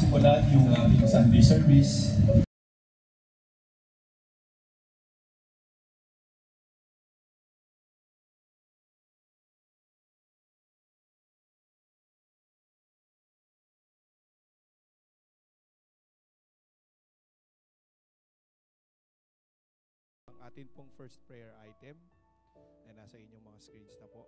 simulan yung ating Sunday service. Ang atin pong first prayer item ay nasa inyong mga screens na po.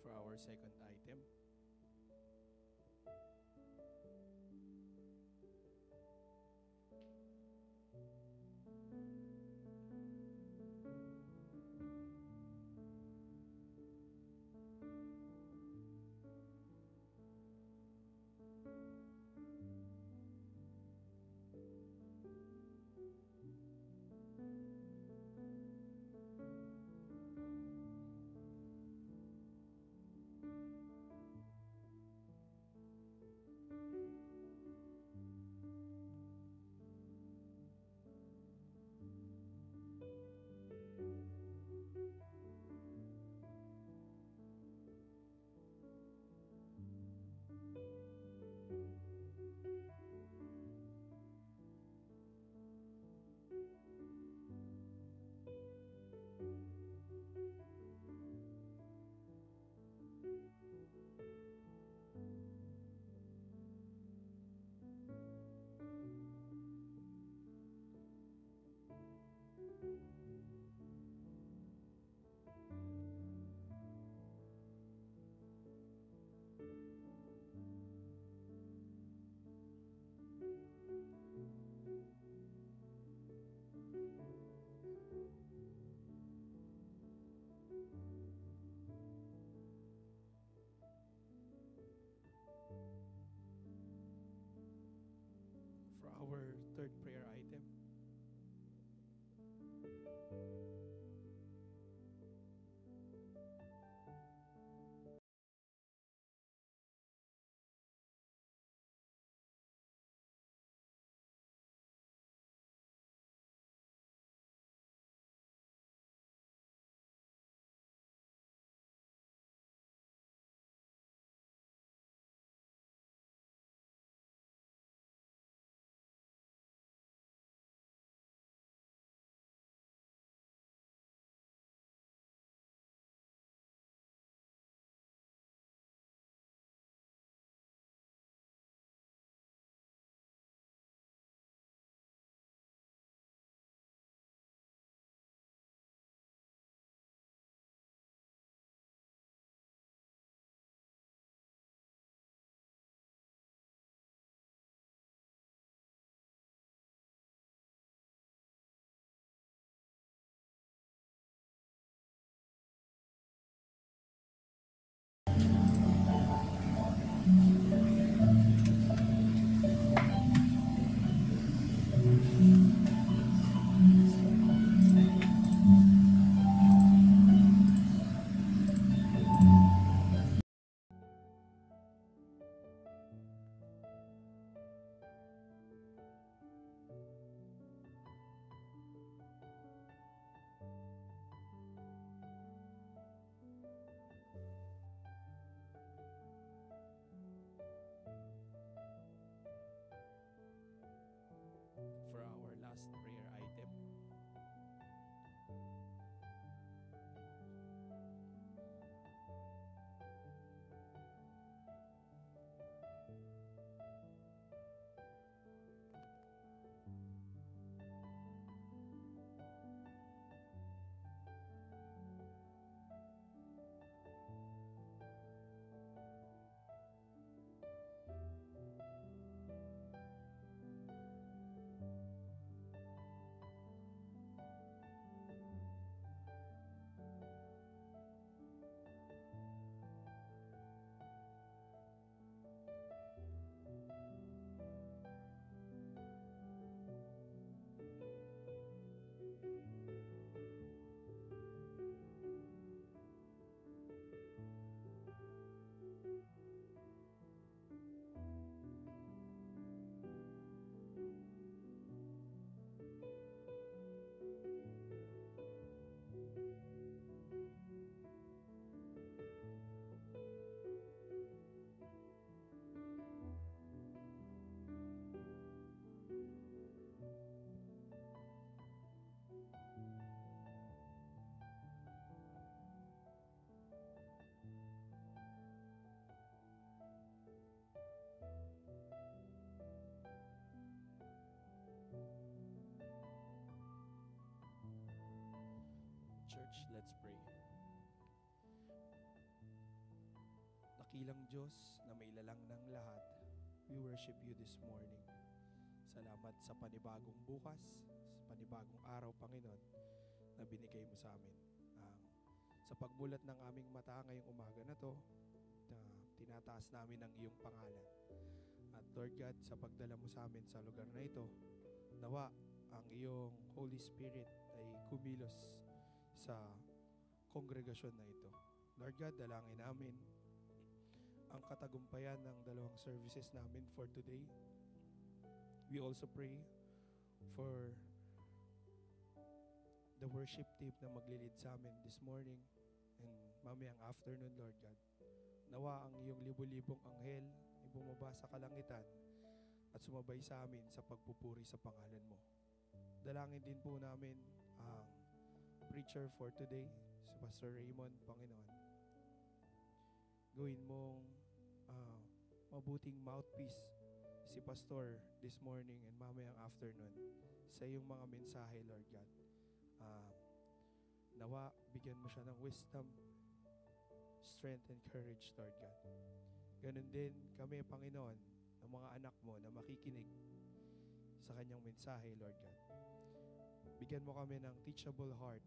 For our second item, Let's pray. Dakilang Diyos na may lalang ng lahat, we worship you this morning. Salamat sa panibagong bukas, sa panibagong araw, Panginoon, na binigay mo sa amin. Sa pagmulat ng aming mata ngayong umaga na to, tinataas namin ang iyong pangalan. At Lord God, sa pagdala mo sa amin sa lugar na ito, nawa ang iyong Holy Spirit ay kumilos sa kongregasyon na ito. Lord God, dalangin namin ang katagumpayan ng dalawang services namin for today. We also pray for the worship team na maglilid sa amin this morning and mamayang afternoon, Lord God. Nawa ang iyong libu-libong anghel ay bumaba sa kalangitan at sumabay sa amin sa pagpupuri sa pangalan mo. Dalangin din po namin ang preacher for today, si Pastor Raymond, Panginoon. Gawin mong mabuting mouthpiece si Pastor this morning and mamayang afternoon sa iyong mga mensahe, Lord God. Nawa, bigyan mo siya ng wisdom, strength, and courage, Lord God. Ganun din kami, Panginoon, ng mga anak mo na makikinig sa kanyang mensahe, Lord God. Bigyan mo kami ng teachable heart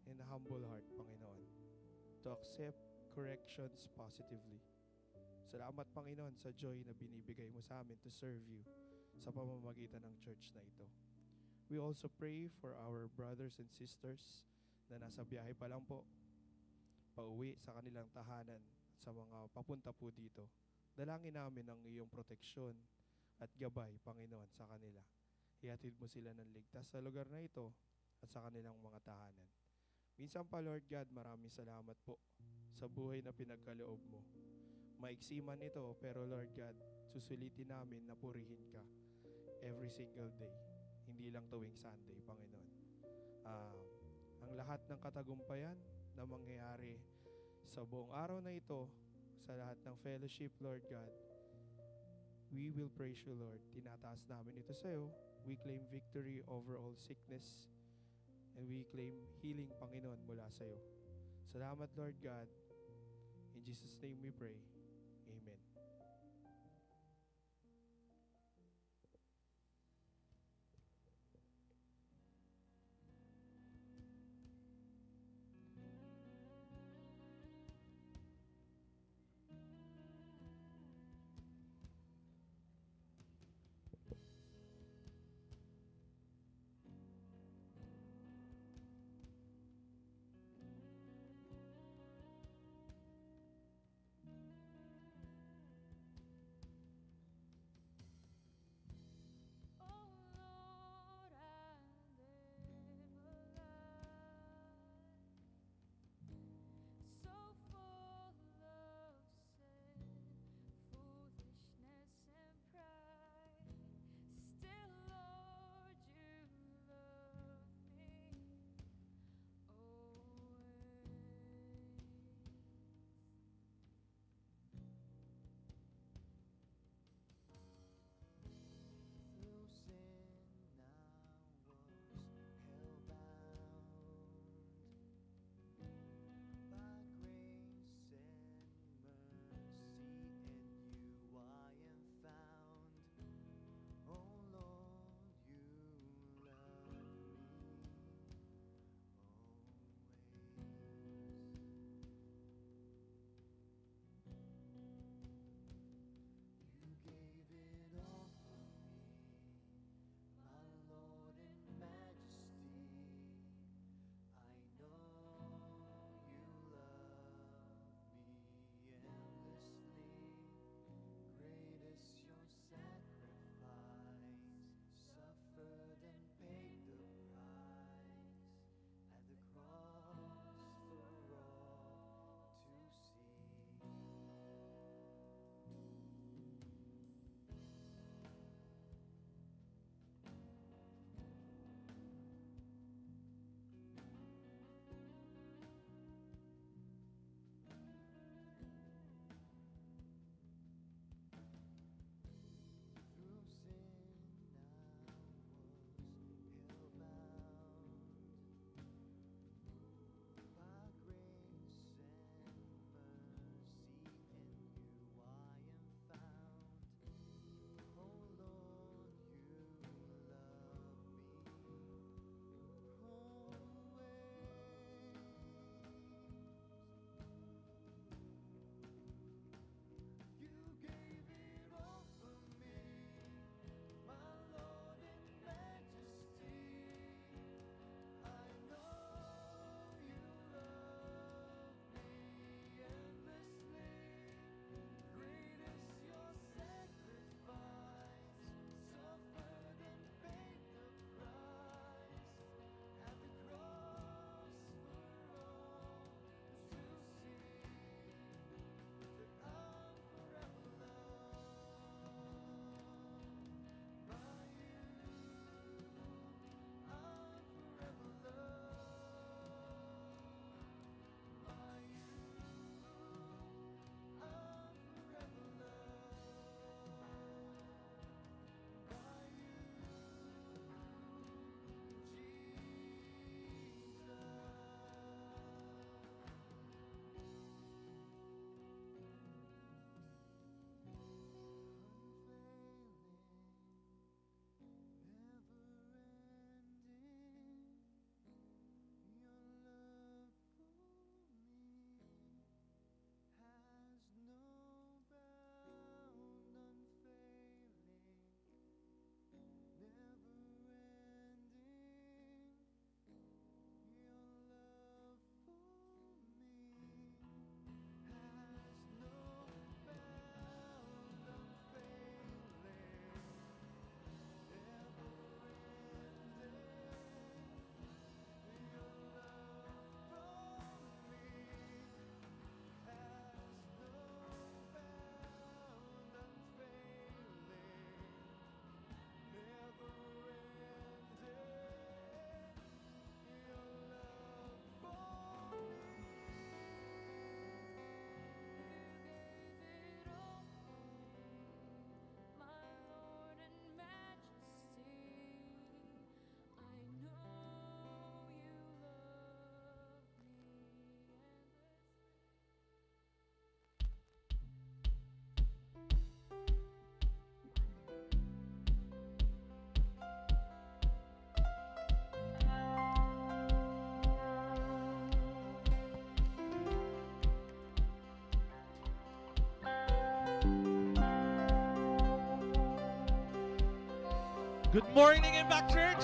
and a humble heart, Panginoon, to accept corrections positively. Salamat, Panginoon, sa joy na binibigay mo sa amin to serve you sa pamamagitan ng church na ito. We also pray for our brothers and sisters na nasa biyahe pa lang po, pauwi sa kanilang tahanan at sa mga papunta po dito. Dalangin namin ang iyong proteksyon at gabay, Panginoon, sa kanila. Ihatid mo sila ng ligtas sa lugar na ito at sa kanilang mga tahanan. Minsan pa, Lord God, maraming salamat po sa buhay na pinagkaloob mo. Maiksi man ito, pero Lord God, susulitin namin na purihin ka every single day. Hindi lang tuwing Sunday, Panginoon. Ang lahat ng katagumpayan na mangyayari sa buong araw na ito, sa lahat ng fellowship, Lord God, we will praise you, Lord. Tinataas namin ito sa iyo. We claim victory over all sickness and we claim healing, Panginoon, mula sa iyo. Salamat, Lord God. In Jesus' name we pray. Amen. Good morning, Impact Church.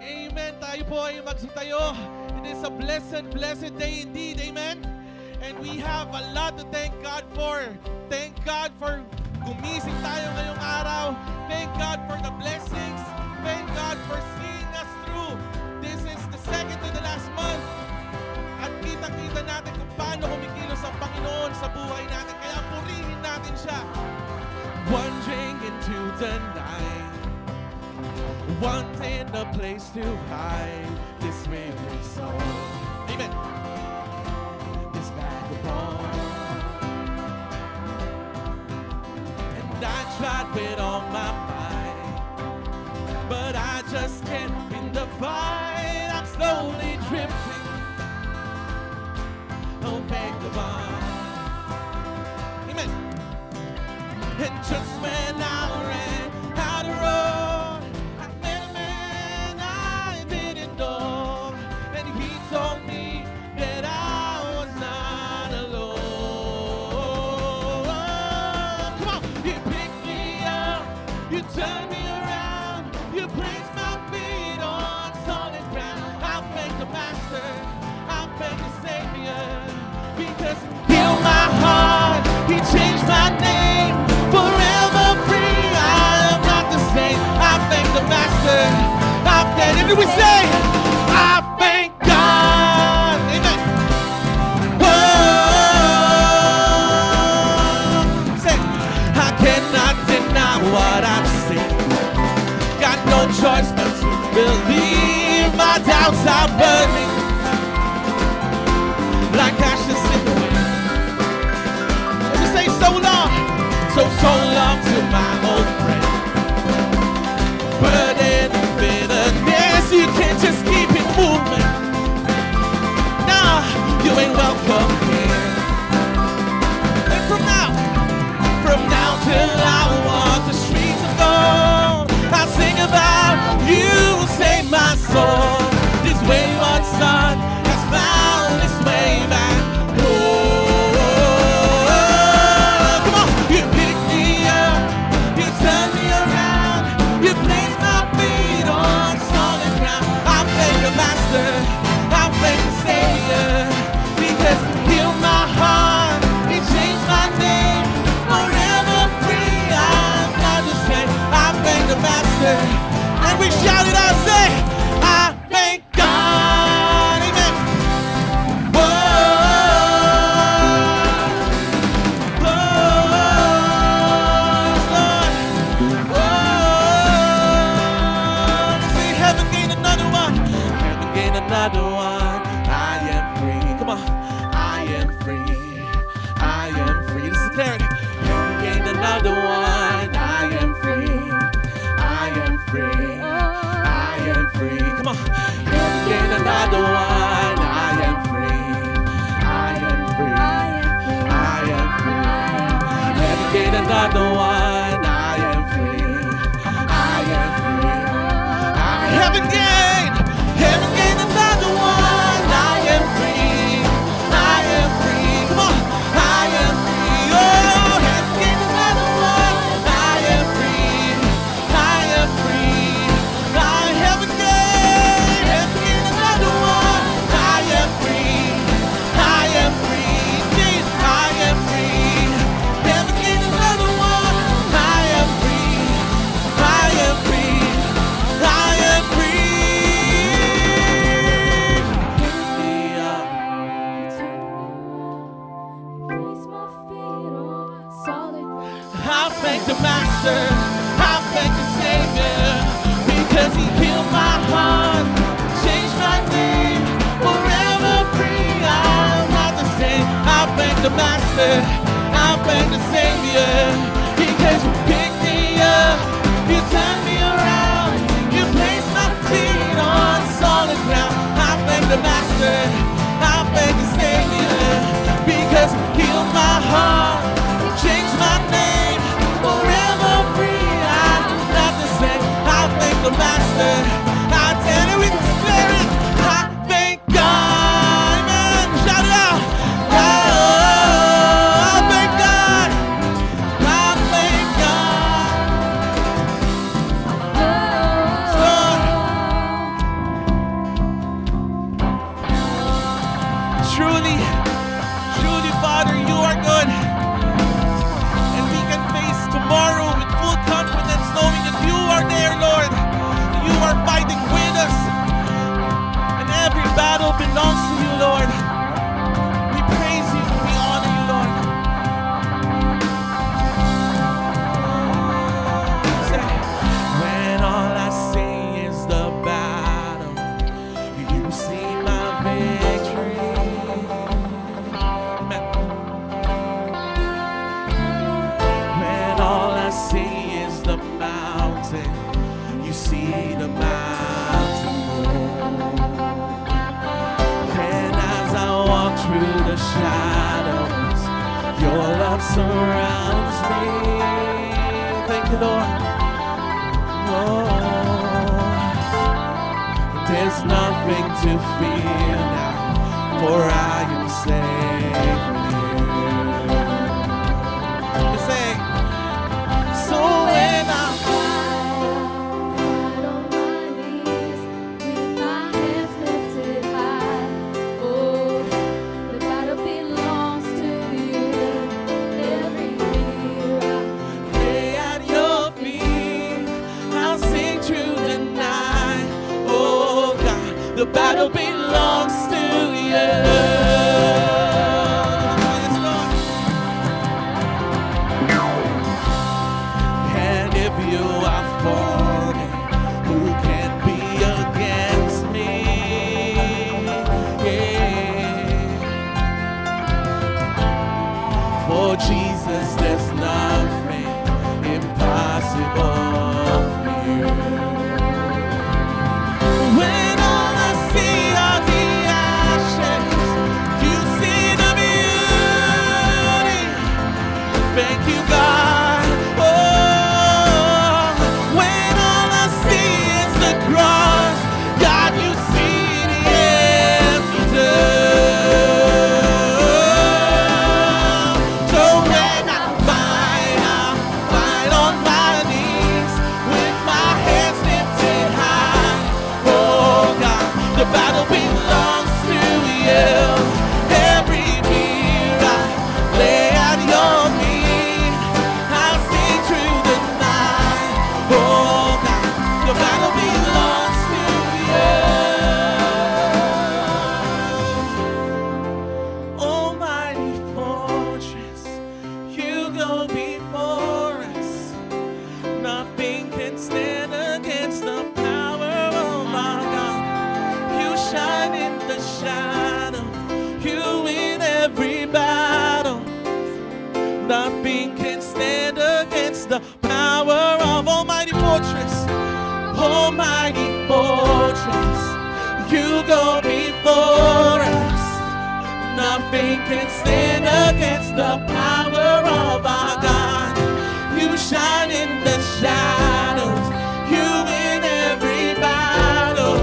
Amen. Tayo po ay magsitayo. It is a blessed, blessed day indeed. Amen. And we have a lot to thank God for. Thank God for gumising tayo ngayong araw. Thank God for the blessings. Thank God for seeing us through. This is the second to the last month. At kitang-kita natin kung paano kumikilos ang Panginoon sa buhay natin. Kaya purihin natin siya. Wandering into the night, wanting a place to hide this weary soul. Amen. This vagabond. And I tried with all my might, but I just can't win the fight. I'm slowly drifting. Oh, vagabond. Amen. And just when I ran out of road, I met a man I didn't know, and he told me that I was not alone. Come on, you picked me up, you turned me around, you placed my feet on solid ground. I thank the Master, I thank the Savior, because he healed my heart, he changed my name. Forever free, I am not the same. I thank the Master. I thank, and we say, I thank God. Amen. Whoa. Say, I cannot deny what I've seen. Got no choice but to believe. My doubts are burning like ashes in the wind. Let me say, so long. So long to my old friend. Burden and bitterness, you can't just keep it moving. Nah, you ain't welcome here. And from now till I walk the streets of gold, I'll sing about you, save my soul. This wayward son has found his way back home. I thank the Savior, because he healed my heart, he changed my name. Forever free, I'm not the same. I thank the Master, and we shout it out, say, I thank God. Amen. Whoa, Lord. Whoa, let's see, heaven gained another one. Gain another one. I am free. Come on. I am free. I am free. Let's declare it. Gain another one. I am free. I am free. I am free. Come on. Gain another one. I am free. I am free. I am free. Gain another one. I am free. I am free. I haven't gained. Heaven gained another one. I am free. I am free. Come on. I am free. Oh, heaven gained another one. I am free. I am free. I haven't gained. Heaven gained another one. I am free. I am free. Jesus, I am free. Heaven gained another one. I am free. I am free. I am free. I thank the Master, I thank the Savior, because he healed my heart, changed my name. Forever free, I'm not the same. I thank the Master, I thank the Savior, because you picked me up, you turned me around, you placed my feet on solid ground. I thank the Master, I thank the Savior, because he healed my heart, changed my name. Forever free, I'm not the same. I thank the Master, I tell you with the Spirit, I thank God. Amen. Shout it out. Oh, I thank God. I thank God. see the mountain move. And as I walk through the shadows, your love surrounds me. Thank you, Lord. Oh, there's nothing to fear now, for I am safe with you. You say, so when I'm right on my knees, with my hands lifted high, oh, the battle belongs to you. Every fear I lay at your feet, I'll sing through the night. Oh God, the battle belongs to you. Yes, Lord. And if you are for me, who can be against me? Yeah. For Jesus, there's nothing impossible for you. When all I see are the ashes, you see the beauty. Thank you, God. Oh, when all I see is the cross, God, you see the empty tomb. So when I fight on my knees with my hands lifted high. Oh God, the battle belongs to you. Every fear I lay at your feet, I'll sing through the night. Oh God, the battle belongs to you. Almighty fortress, you go before us. Nothing can stand against the power of our God. You shine in the shadow, you win every battle. Nothing can stand against the power of Almighty fortress. Almighty fortress, you go before us. Nothing can stand against the power of our God. You shine in the shadows, you win every battle.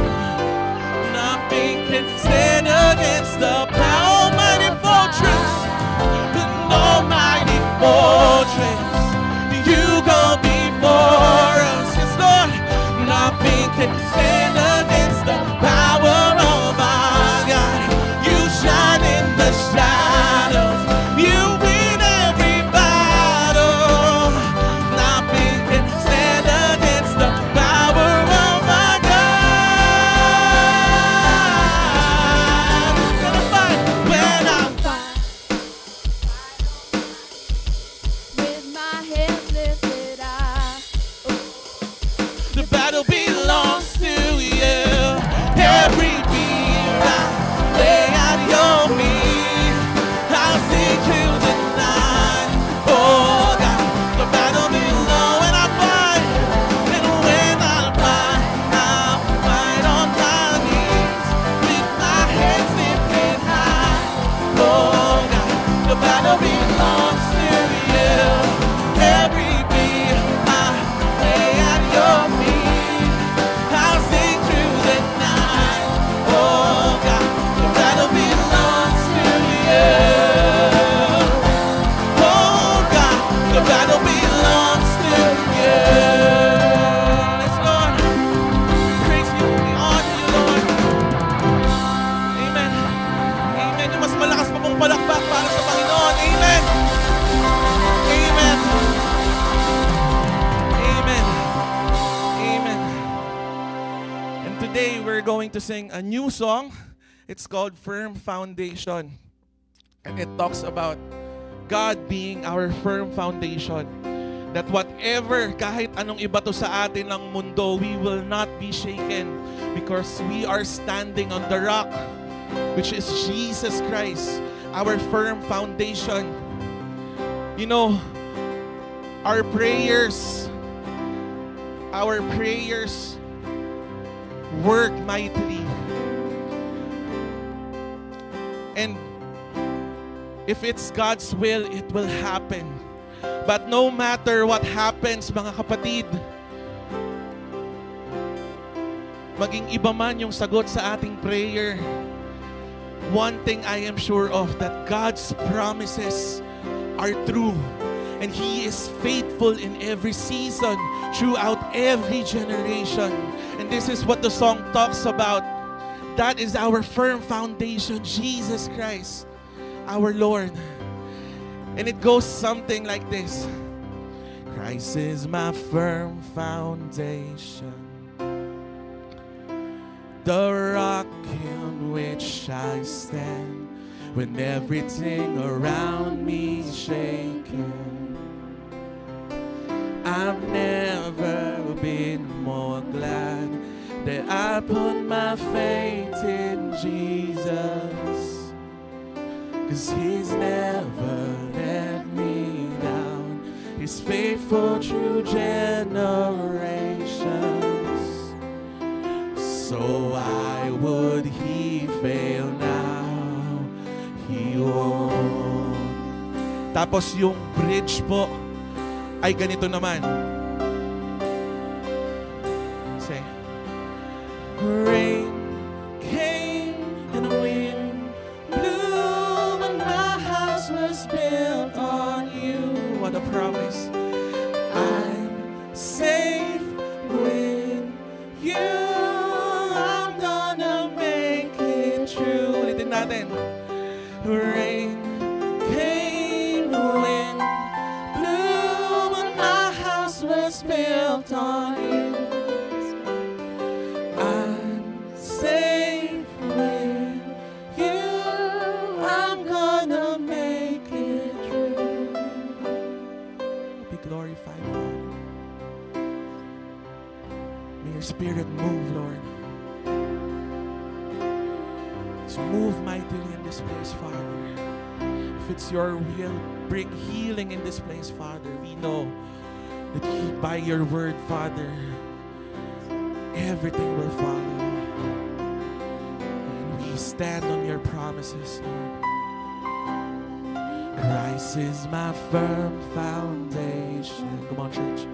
Nothing can stand against the power. Almighty fortress, an almighty fortress, you go before us. Yes, Lord, nothing can stand against the power of our God. You shine in the shadows, you win every battle. Nothing can stand against the power of our God. Who's gonna fight when I'm with my hands lifted high. The battle belongs to you. Every fear I lay at your feet, I'll sing through the night. Oh God, the battle belongs when I fight, and when I fight, I'll fight on my knees with my hands lifted high. Oh God, the battle belongs to you. Every fear I lay at your feet, I'll sing through the night. Oh God, the battle belongs to you. Oh God, the battle belongs to you. Yes, Lord. Praise you, we honor you, Lord. Amen. Amen. Yung mas malakas pa pong palakpak para sa Panginoon. Amen. Amen. Amen. Amen. And today we're going to sing a new song. It's called Firm Foundation. And it talks about God being our firm foundation. That whatever, kahit anong ibato sa atin ng mundo, we will not be shaken because we are standing on the rock, which is Jesus Christ, our firm foundation. You know, our prayers, our prayers work mightily. And if it's God's will, it will happen. But no matter what happens, mga kapatid, maging iba man yung sagot sa ating prayer, one thing I am sure of, that God's promises are true. And He is faithful in every season, throughout every generation. And this is what the song talks about. That is our firm foundation, Jesus Christ, our Lord. And it goes something like this. Christ is my firm foundation, the rock in which I stand when everything around me is shaking. I've never been more glad that I put my faith in Jesus, 'cause He's never let me down. He's faithful through generations. So why would He fail now? He won't. Tapos yung bridge po ay ganito naman. Say, rain came and wind blew, and my house was built on you. What a promise. I'm safe with you. I'm gonna make it true. Ulitin natin. Rain came, wind blew, and my house was built on you. I'm safe with you. I'm gonna make it true. Be glorified, Father. May your Spirit move, Lord. So move mightily in this place, Father. If it's your will, bring healing in this place, Father. We know that by your word, Father, everything will follow. And we stand on your promises, Lord. Christ is my firm foundation. Come on, church.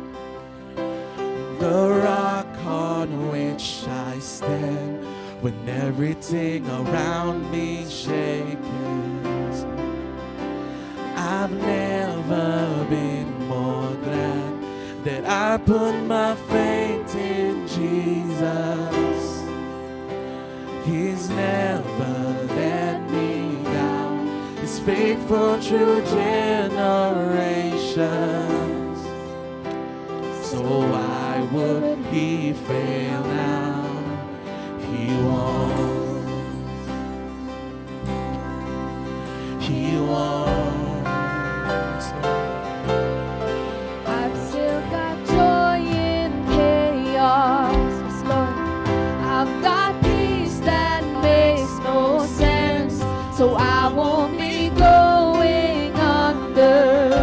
The rock on which I stand when everything around me shakes. I've never been more glad that I put my faith in Jesus. He's never let me down. He's faithful through generations. So why would He fail now? He won't. He won't. I've still got joy in chaos, yes, Lord. I've got peace that makes no sense, so I won't be going under.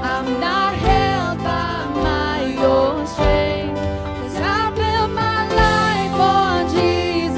I'm not held by my own strength, 'cause I built my life on Jesus.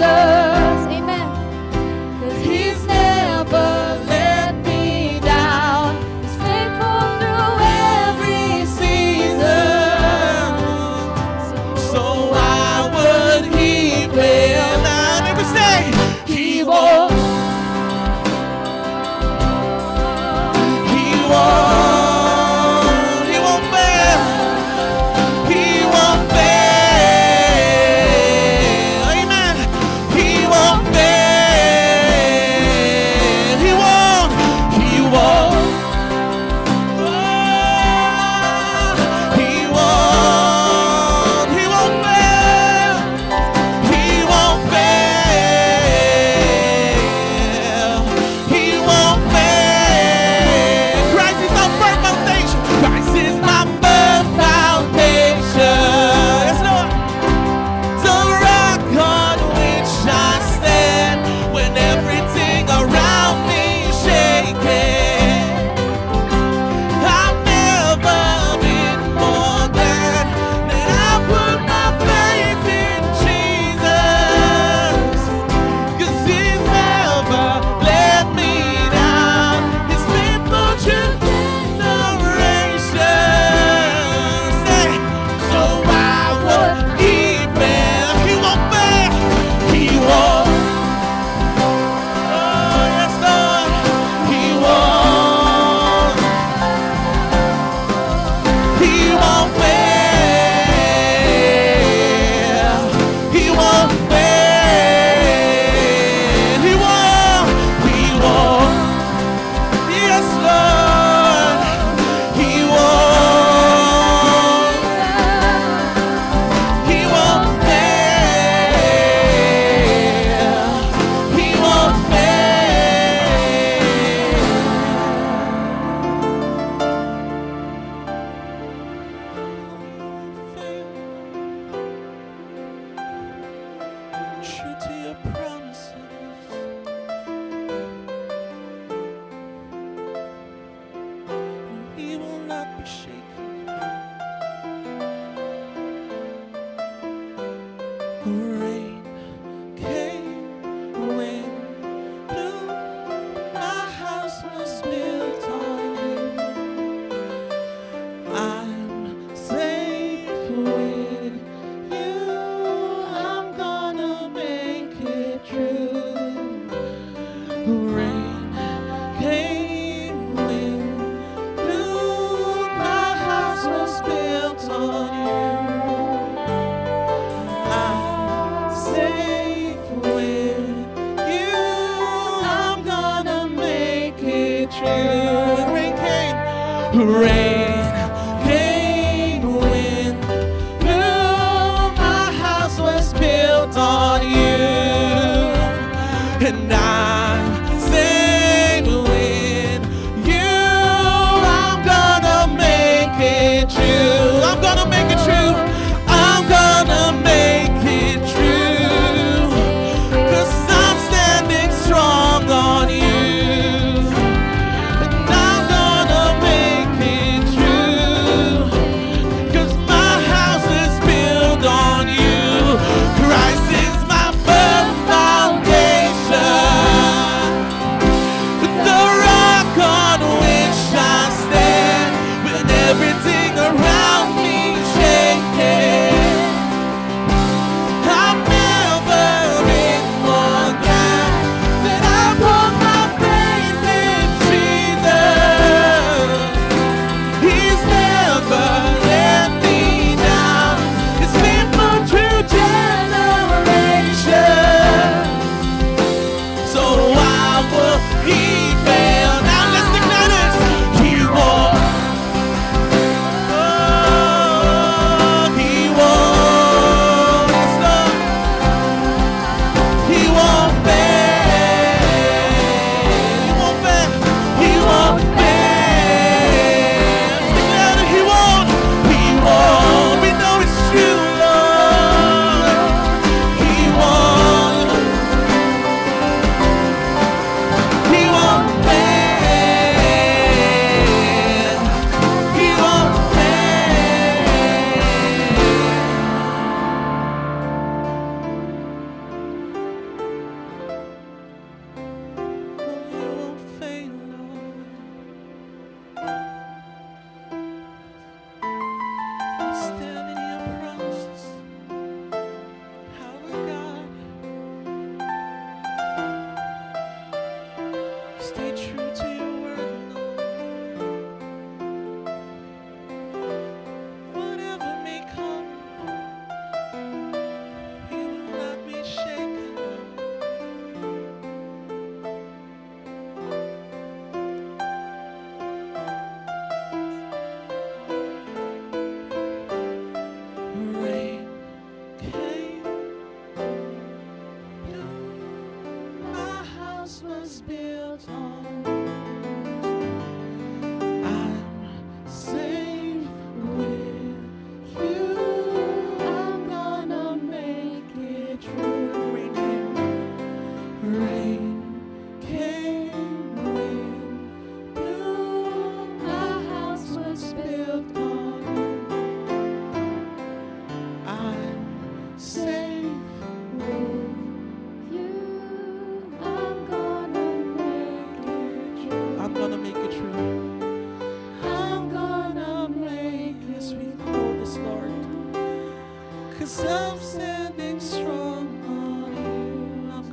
'cause I'm standing strong on you. I'm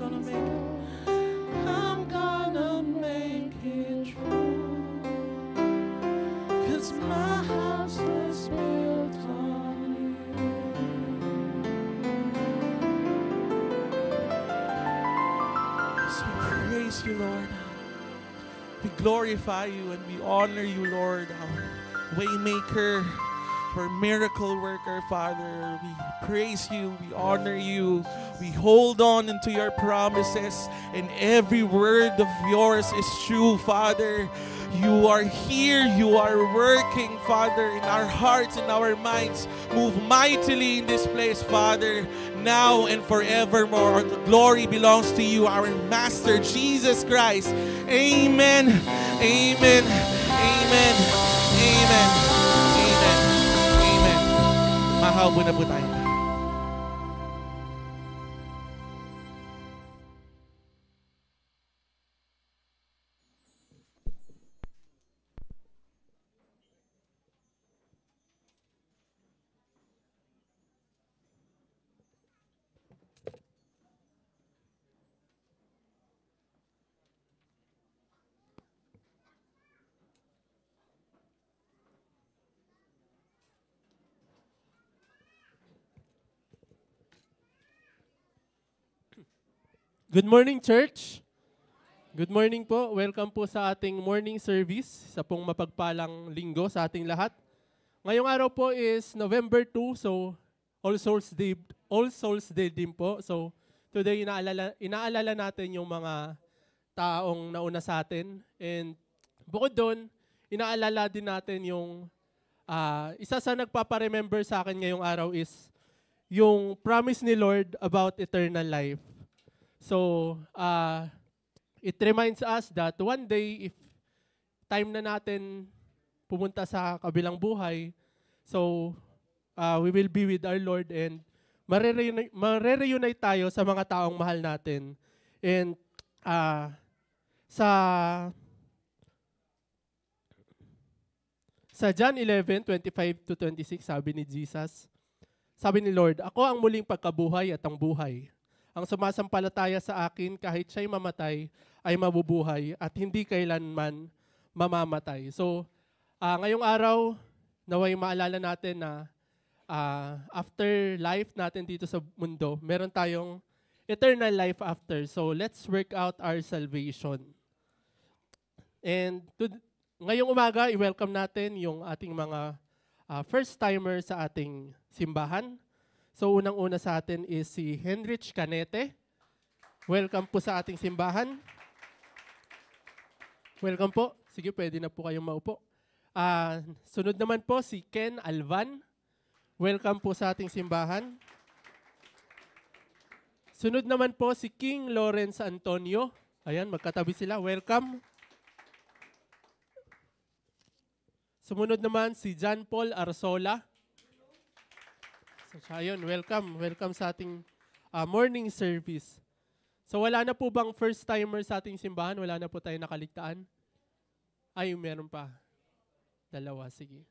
gonna make it true, 'cause my house is built on you. So we praise you, Lord. We glorify you and we honor you, Lord, our waymaker, our miracle worker, Father. We praise you, we honor you, we hold on into your promises, and every word of yours is true, Father. You are here, you are working, Father, in our hearts and our minds. Move mightily in this place, Father, now and forevermore. The glory belongs to you, our Master, Jesus Christ. Amen, amen, amen, amen, amen, amen. Mahaba na po tayo. Good morning, church. Good morning po. Welcome po sa ating morning service, sa pong mapagpalang linggo sa ating lahat. Ngayong araw po is November 2, so All Souls Day din po. So today inaalala natin yung mga taong nauna sa atin. And bukod doon, inaalala din natin yung isa sa nagpapa-remember sa akin ngayong araw is yung promise ni Lord about eternal life. So, it reminds us that one day, if time na natin pumunta sa kabilang buhay, so we will be with our Lord and mare-reunite tayo sa mga taong mahal natin. And sa John 11:25-26, sabi ni Jesus, sabi ni Lord, "Ako ang muling pagkabuhay at ang buhay. Ang sumasampalataya sa akin, kahit siya'y mamatay, ay mabubuhay at hindi kailanman mamamatay." So, ngayong araw, naway maalala natin na after life natin dito sa mundo, meron tayong eternal life after. So, let's work out our salvation. And ngayong umaga, i-welcome natin yung ating mga first-timer sa ating simbahan. So, unang-una sa atin is si Henrich Canete. Welcome po sa ating simbahan. Welcome po. Sige, pwede na po kayong maupo. Sunod naman po si Ken Alvan. Welcome po sa ating simbahan. Sunod naman po si King Lawrence Antonio. Ayan, magkatabi sila. Welcome. Sumunod naman si John Paul Arzola. So, ayun, welcome. Welcome sa ating morning service. So, wala na po bang first-timer sa ating simbahan? Wala na po tayo nakaligtaan? Ay, meron pa. Dalawa, sige.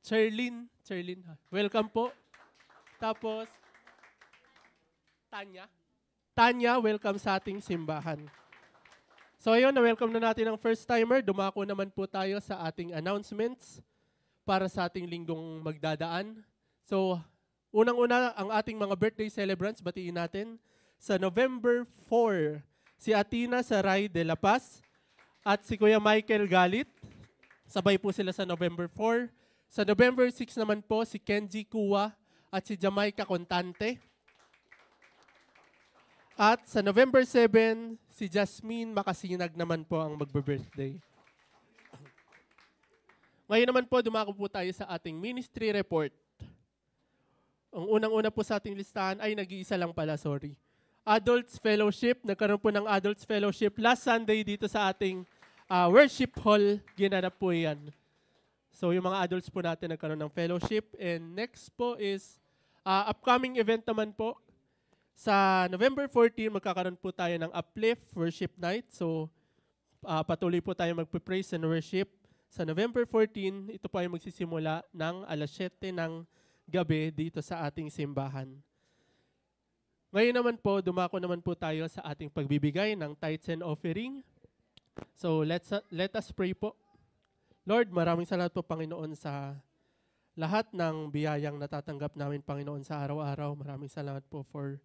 Cherlyn, welcome po. Tapos, Tanya, welcome sa ating simbahan. So ayun, na-welcome na natin ang first-timer. Dumako naman po tayo sa ating announcements para sa ating linggong magdadaan. So, unang-una, ang ating mga birthday celebrants, batiin natin. Sa November 4, si Atina Saray de la Paz at si Kuya Michael Galit. Sabay po sila sa November 4. Sa November 6 naman po, si Kenji Kuwa at si Jamaica Contante. At sa November 7, si Jasmine Makasinag naman po ang magbe-birthday. Ngayon naman po, dumako po tayo sa ating ministry report. Ang unang-una po sa ating listahan ay nag-iisa lang pala, sorry. Adults Fellowship, nagkaroon po ng Adults Fellowship last Sunday dito sa ating worship hall, ginanap po yan. So yung mga adults po natin nagkaroon ng fellowship. And next po is upcoming event naman po. Sa November 14, magkakaroon po tayo ng Uplift Worship Night. So, patuloy po tayo magpe-praise and worship Sa November 14, ito po ay magsisimula ng alas 7 ng gabi dito sa ating simbahan. Ngayon naman po, dumako naman po tayo sa ating pagbibigay ng tithes and offering. So let us pray po. Lord, maraming salamat po, Panginoon, sa lahat ng biyayang natatanggap namin, Panginoon, sa araw-araw. Maraming salamat po for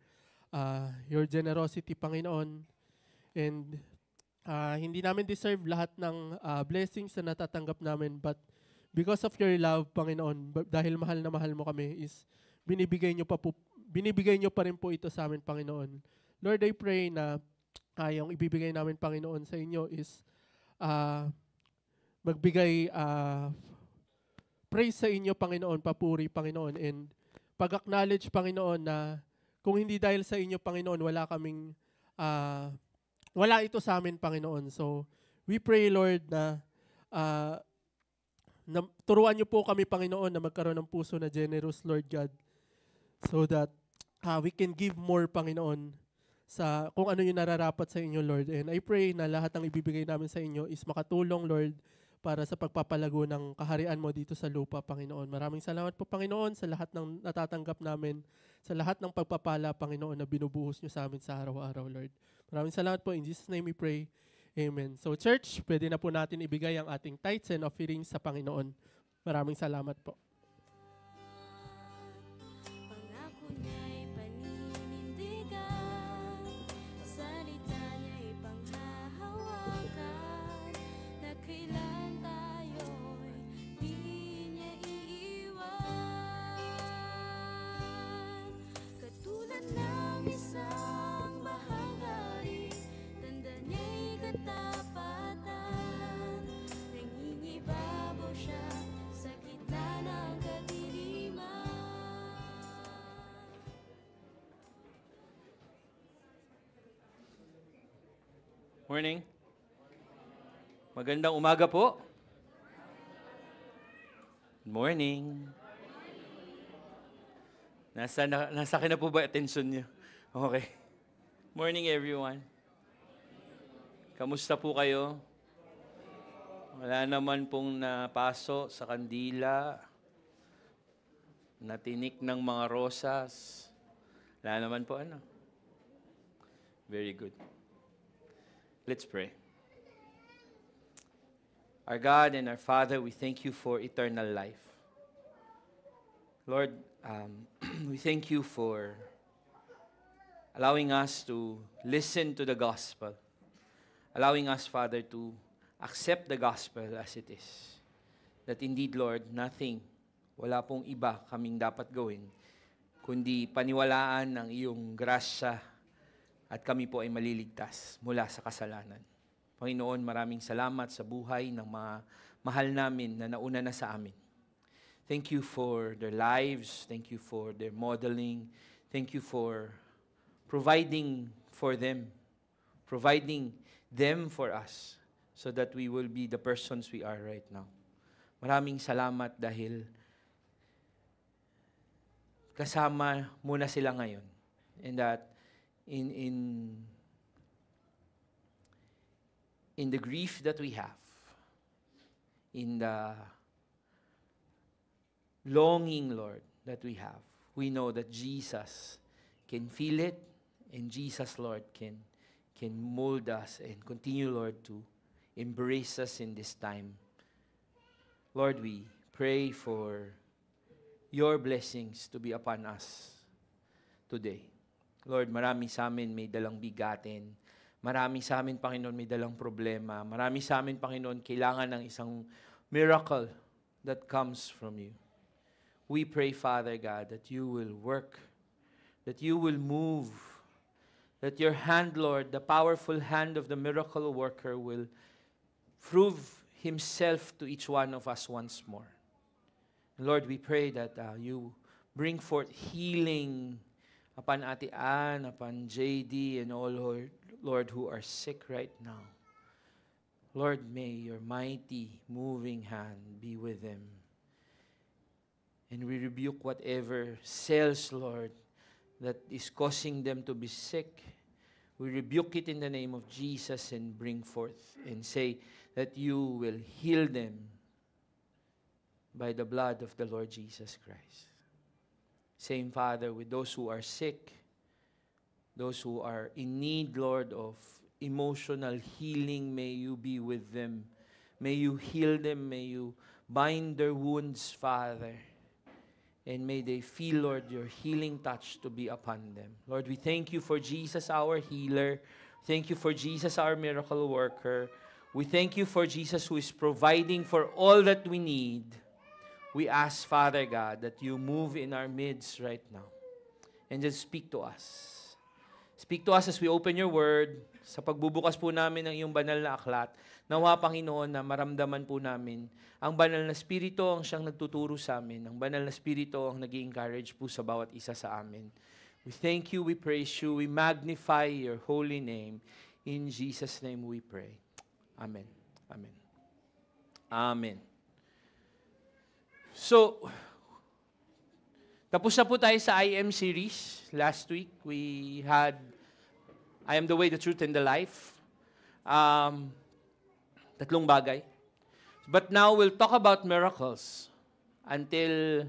your generosity, Panginoon. And hindi namin deserve lahat ng blessings na natatanggap namin, but because of your love, Panginoon, dahil mahal na mahal mo kami, is binibigay nyo pa rin po ito sa amin, Panginoon. Lord, I pray na yung ibibigay namin, Panginoon, sa inyo is magbigay praise sa inyo, Panginoon, papuri, Panginoon, and pag-acknowledge, Panginoon, na kung hindi dahil sa inyo, Panginoon, wala ito sa amin, Panginoon. So, we pray, Lord, na turuan niyo po kami, Panginoon, na magkaroon ng puso na generous, Lord God, so that we can give more, Panginoon, sa kung ano yung nararapat sa inyo, Lord. And I pray na lahat ng ibibigay namin sa inyo is makatulong, Lord, para sa pagpapalago ng kaharian mo dito sa lupa, Panginoon. Maraming salamat po, Panginoon, sa lahat ng natatanggap namin, sa lahat ng pagpapala, Panginoon, na binubuhos niyo sa amin sa araw-araw, Lord. Maraming salamat po. In Jesus' name we pray. Amen. So, church, pwede na po natin ibigay ang ating tithes and offerings sa Panginoon. Maraming salamat po. Pangako niya'y paninindigan, salita niya'y panghahawakan, na kailan tayo'y di niya iiwan. Katulad ng isang bahagari, tanda niya'y katapatan, nangingibabaw siya sa gitna ng kadiliman. Morning. Magandang umaga po. Good morning. Nasa akin na po ba attention niyo? Okay. Morning, everyone. Kamusta po kayo? Wala naman pong napaso sa kandila, natinik ng mga rosas. Wala naman po ano. Very good. Let's pray. Our God and our Father, we thank you for eternal life. Lord, we thank you for allowing us to listen to the gospel. Allowing us, Father, to accept the gospel as it is. That indeed, Lord, nothing, wala pong iba kaming dapat gawin, kundi paniwalaan ng iyong grasya at kami po ay maliligtas mula sa kasalanan. Panginoon, maraming salamat sa buhay ng mga mahal namin na nauna na sa amin. Thank you for their lives. Thank you for their modeling. Thank you for providing for them for us, so that we will be the persons we are right now. Maraming salamat dahil kasama muna sila ngayon. And that in the grief that we have, in the longing, Lord, that we have, we know that Jesus can feel it, and Jesus, Lord, can mold us and continue, Lord, to embrace us in this time. Lord, we pray for your blessings to be upon us today. Lord, marami sa amin may dalang bigatin. Marami sa amin, Panginoon, may dalang problema. Marami sa amin, Panginoon, kailangan ng isang miracle that comes from you. We pray, Father God, that you will work, that you will move, that your hand, Lord, the powerful hand of the miracle worker will prove himself to each one of us once more. Lord, we pray that you bring forth healing upon Ate Ann, upon JD, and all, Lord, who are sick right now. Lord, may your mighty moving hand be with them. And we rebuke whatever cells, Lord, that is causing them to be sick. We rebuke it in the name of Jesus and bring forth and say that you will heal them by the blood of the Lord Jesus Christ. Same, Father, with those who are sick, those who are in need, Lord, of emotional healing, may you be with them. May you heal them. May you bind their wounds, Father. And may they feel, Lord, your healing touch to be upon them. Lord, we thank you for Jesus, our healer. Thank you for Jesus, our miracle worker. We thank you for Jesus who is providing for all that we need. We ask, Father God, that you move in our midst right now. And just speak to us. Speak to us as we open your word. Sa pagbubukas po namin ng iyong banal na aklat, nawa, Panginoon, na maramdaman po namin ang banal na Espiritu ang siyang nagtuturo sa amin. Ang banal na Espiritu ang nag-i-encourage po sa bawat isa sa amin. We thank you, we praise you, we magnify your holy name. In Jesus' name we pray. Amen. Amen. Amen. So, tapos na po tayo sa IM series. Last week, we had I am the way, the truth, and the life. Tatlong bagay. But now we'll talk about miracles. Until,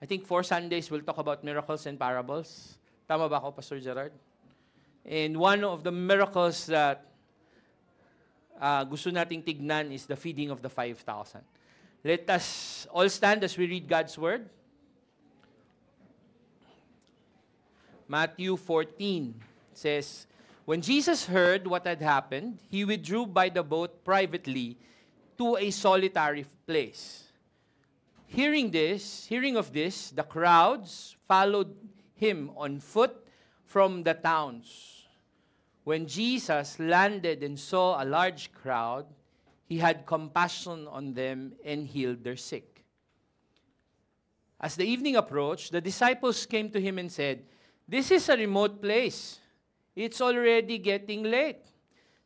I think 4 Sundays, we'll talk about miracles and parables. Tama ba ako, Pastor Gerard? And one of the miracles that gusto nating tignan is the feeding of the 5,000. Let us all stand as we read God's word. Matthew 14 says, when Jesus heard what had happened, he withdrew by the boat privately to a solitary place. Hearing of this, the crowds followed him on foot from the towns. When Jesus landed and saw a large crowd, he had compassion on them and healed their sick. As the evening approached, the disciples came to him and said, "This is a remote place. It's already getting late.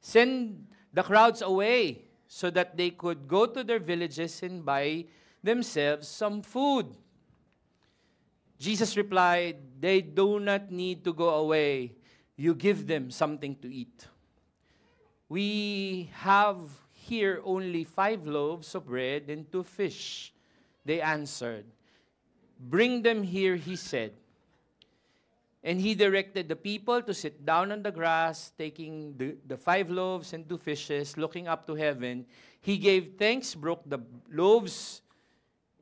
Send the crowds away so that they could go to their villages and buy themselves some food." Jesus replied, "They do not need to go away. You give them something to eat." "We have here only 5 loaves of bread and 2 fish," they answered. "Bring them here," he said. And he directed the people to sit down on the grass, taking the 5 loaves and 2 fishes, looking up to heaven. He gave thanks, broke the loaves,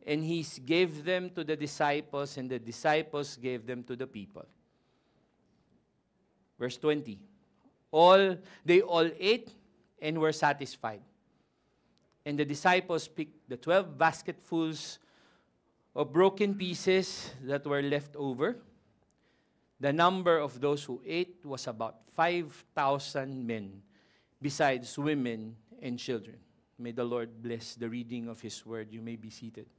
and he gave them to the disciples, and the disciples gave them to the people. Verse 20. They all ate and were satisfied. And the disciples picked the 12 basketfuls of broken pieces that were left over. The number of those who ate was about 5,000 men, besides women and children. May the Lord bless the reading of His word. You may be seated.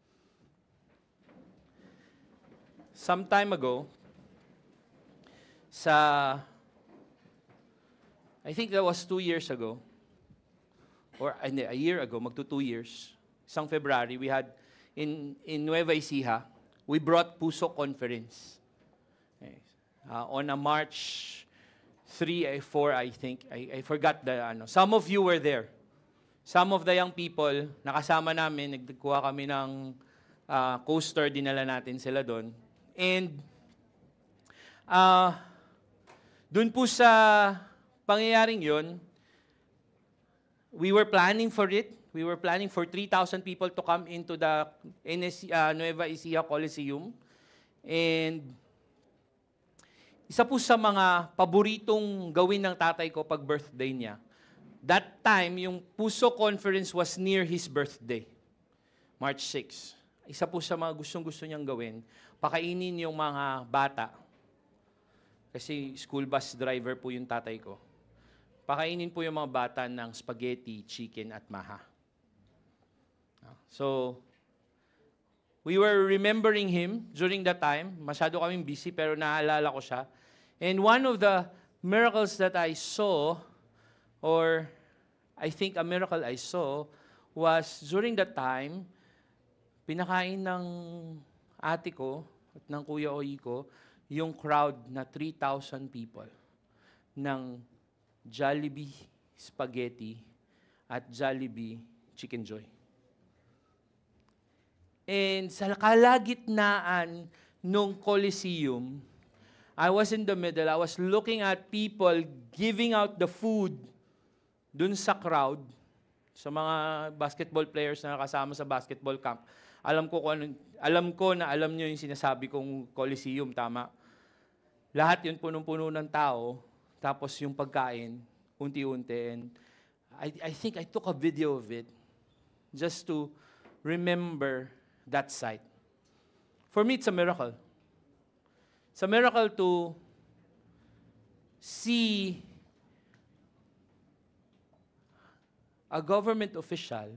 Some time ago, I think that was 2 years ago, or a year ago, magto 2 years, isang February, we had in Nueva Ecija, we brought Puso Conference. Okay. On a March 3, 4, I think. I forgot the ano. Some of you were there. Some of the young people, nakasama namin, nagkuha kami ng coaster, dinala natin sila doon. And doon po sa pangyayaring yon, we were planning for it. We were planning for 3,000 people to come into the Nueva Ecija Coliseum. And isa po sa mga paboritong gawin ng tatay ko pag birthday niya. That time, yung Puso Conference was near his birthday, March 6. Isa po sa mga gustong-gusto niyang gawin, pakainin yung mga bata. Kasi school bus driver po yung tatay ko. Pakainin po yung mga bata ng spaghetti, chicken, at maha. So, we were remembering him during that time. Masyado kaming busy, pero naalala ko siya. And one of the miracles that I saw, or I think a miracle I saw, was during that time, pinakain ng ate ko at ng Kuya Oy ko yung crowd na 3,000 people ng Jollibee Spaghetti at Jollibee Chicken Joy. And sa kalagitnaan nung Coliseum, I was in the middle. I was looking at people giving out the food dun sa crowd, sa mga basketball players na kasama sa basketball camp. Alam ko na alam nyo yung sinasabi kong Coliseum, tama? Lahat yun punong-puno ng tao, tapos yung pagkain, unti-unti. And I think I took a video of it just to remember that sight. For me, it's a miracle. It's a miracle to see a government official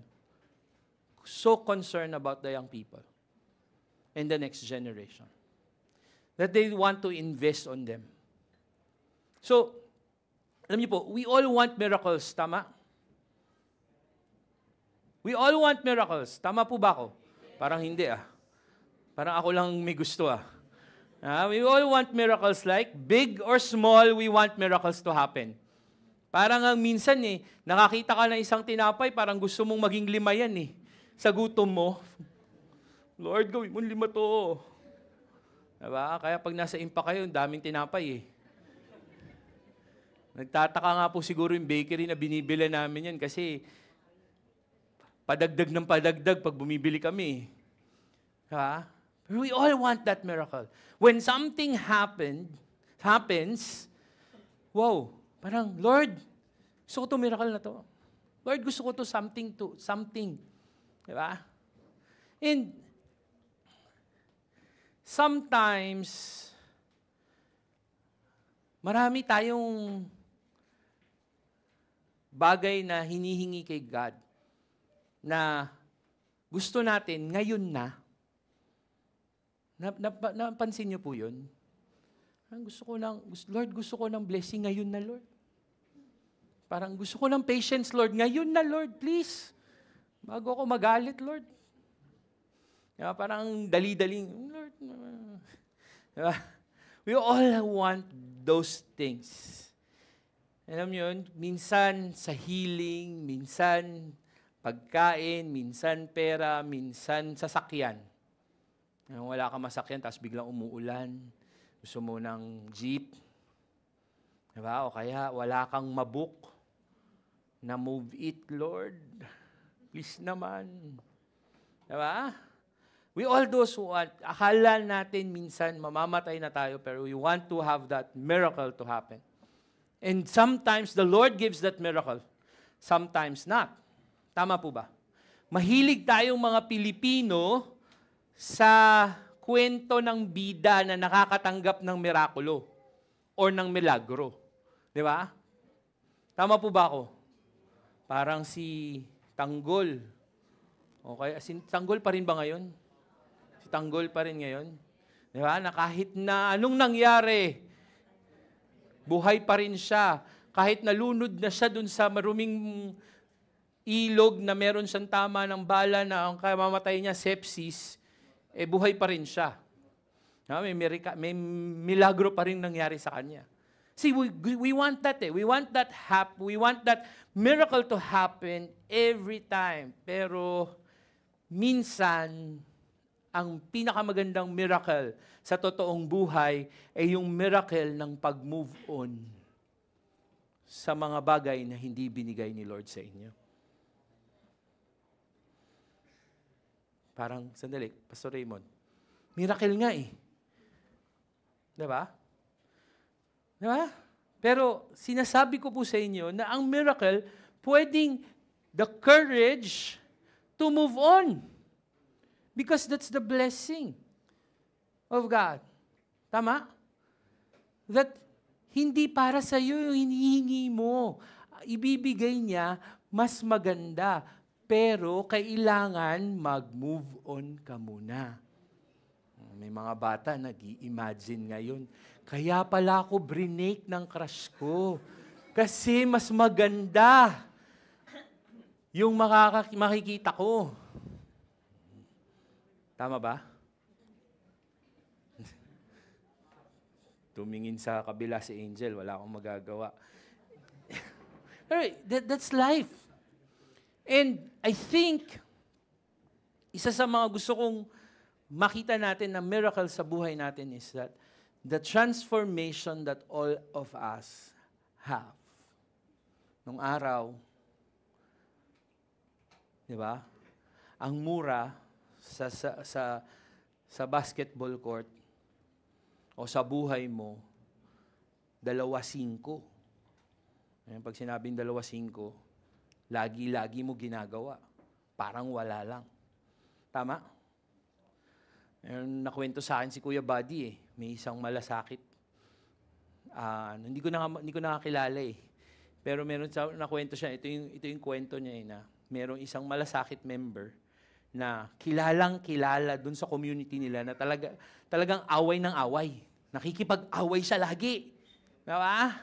so concerned about the young people and the next generation that they want to invest on them. So, alam niyo po, we all want miracles, tama? We all want miracles. Tama po ba ako? Parang hindi Parang ako lang may gusto we all want miracles, like big or small, we want miracles to happen. Parang ang minsan nakakita ka ng isang tinapay, parang gusto mong maging 5 yan sa gutom mo. Lord, gawin mo 5 to. Diba? Kaya pag nasa impa kayo, daming tinapay Nagtataka nga po siguro yung bakery na binibili namin yan kasi padagdag ng padagdag pag bumibili kami. We all want that miracle. When something happens, wow, parang, Lord, gusto ko to miracle na to. Lord, gusto ko to something. Diba? And sometimes, marami tayong bagay na hinihingi kay God na gusto natin ngayon na. Napansin niyo po yun? Lord, gusto ko ng blessing ngayon na, Lord. Parang gusto ko ng patience, Lord. Ngayon na, Lord, please. Bago ako magalit, Lord. Parang dali-daling, Lord. We all want those things. Alam niyo yun? Minsan sa healing, minsan pagkain, minsan pera, minsan sasakyan. Wala ka masakyan, tapos biglang umuulan. Gusto mo ng jeep. Diba? O kaya wala kang mabook na move it, Lord. Please naman. Diba? We all those who want, akala natin minsan mamamatay na tayo, pero we want to have that miracle to happen. And sometimes the Lord gives that miracle. Sometimes not. Tama po ba? Mahilig tayong mga Pilipino sa kwento ng bida na nakakatanggap ng mirakulo or ng milagro. Di ba? Tama po ba ako? Parang si Tanggol. Okay, si Tanggol pa rin ba ngayon? Si Tanggol pa rin ngayon? Di ba? Na kahit na anong nangyari, buhay pa rin siya. Kahit nalunod na siya dun sa maruming ilog na meron siyang tama ng bala na ang kamamatay niya, sepsis, buhay pa rin siya. May milagro pa rin nangyari sa kanya. See, we want that We want that miracle to happen every time. Pero minsan, ang pinakamagandang miracle sa totoong buhay ay yung miracle ng pag-move on sa mga bagay na hindi binigay ni Lord sa inyo. Parang, sandali, Pastor Raymond, miracle nga Diba? Diba? Pero sinasabi ko po sa inyo na ang miracle, pwedeng the courage to move on. Because that's the blessing of God. Tama? That hindi para sa iyo yung hinihingi mo. Ibibigay niya mas maganda. Pero kailangan mag-move on ka muna. May mga bata nag-i-imagine ngayon, kaya pala ako brinake ng crush ko. Kasi mas maganda yung makikita ko. Tama ba? Tumingin sa kabila si Angel, wala akong magagawa. That's life. And I think, isa sa mga gusto kong makita natin na miracle sa buhay natin is that the transformation that all of us have. Nung araw, di ba? Ang mura sa basketball court o sa buhay mo, 2.5. Ayan, pag sinabing 2.5, lagi-lagi mo ginagawa. Parang wala lang. Tama? Nakwento sa akin si Kuya Buddy May isang malasakit. Hindi ko nakakilala Pero meron nakwento siya. Ito yung kwento niya na merong isang malasakit member na kilalang-kilala dun sa community nila na talagang away ng away. Nakikipag-away siya lagi. Diba?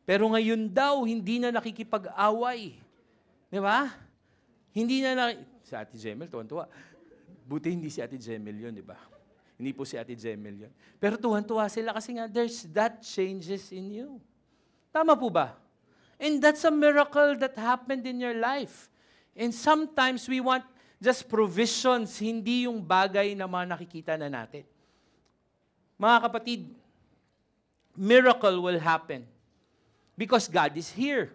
Pero ngayon daw, hindi na nakikipag-away. Di ba? Hindi na si Ate Jemel, tuwan-tuwa. Buti hindi si Ate Jemel yun, di ba? Hindi po si Ate Jemel yun. Pero tuwan-tuwa sila kasi nga, there's that changes in you. Tama po ba? And that's a miracle that happened in your life. And sometimes we want just provisions, hindi yung bagay na mga nakikita na natin. Mga kapatid, miracle will happen. Because God is here.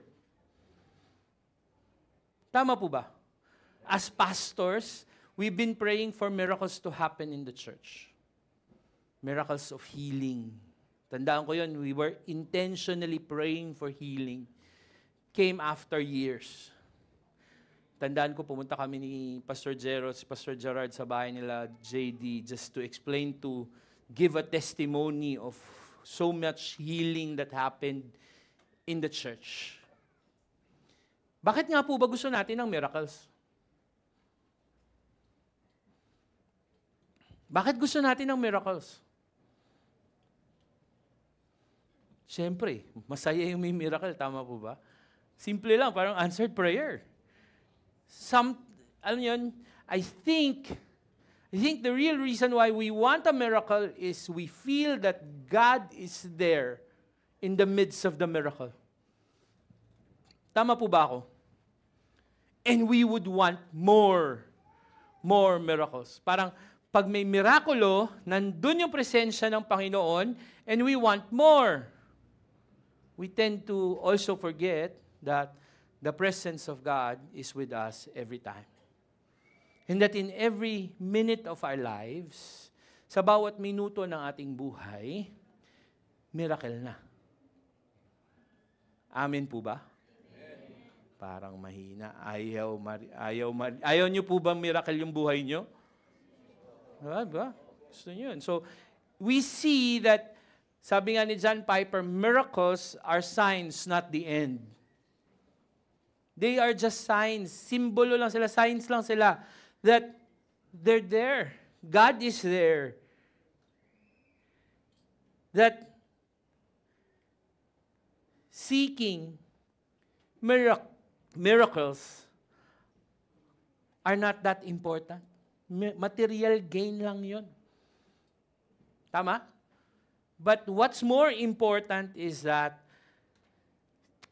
Tama po ba? As pastors, we've been praying for miracles to happen in the church. Miracles of healing. Tandaan ko yun, we were intentionally praying for healing. Came after years. Tandaan ko, pumunta kami ni Pastor Gerald, si Pastor Gerard sa bahay nila, JD, just to explain, to give a testimony of so much healing that happened in the church. Bakit nga po ba gusto natin ng miracles? Bakit gusto natin ng miracles? Siyempre, masaya yung may miracle, tama po ba? Simple lang, parang answered prayer. Alam yun, I think the real reason why we want a miracle is we feel that God is there in the midst of the miracle. Tama po ba ako? And we would want more miracles. Parang pag may mirakulo, nandun yung presensya ng Panginoon, and we want more. We tend to also forget that the presence of God is with us every time. And that in every minute of our lives, sa bawat minuto ng ating buhay, miracle na. Amen po ba? Amen. Parang mahina. Ayaw nyo po ba miracle yung buhay nyo? Diba? Gusto nyo yun. So, we see that, sabi nga ni John Piper, miracles are signs, not the end. They are just signs. Simbolo lang sila, signs lang sila. That they're there. God is there. That seeking miracles are not that important. Material gain lang yun. Tama? But what's more important is that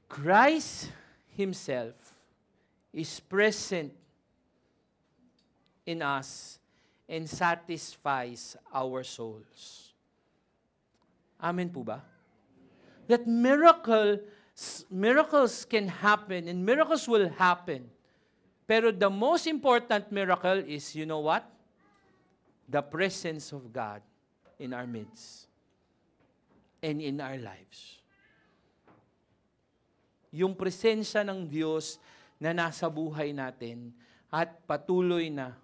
Christ Himself is present in us and satisfies our souls. Amen po ba? That miracles can happen and miracles will happen. Pero the most important miracle is, you know what? The presence of God in our midst and in our lives. Yung presensya ng Diyos na nasa buhay natin at patuloy na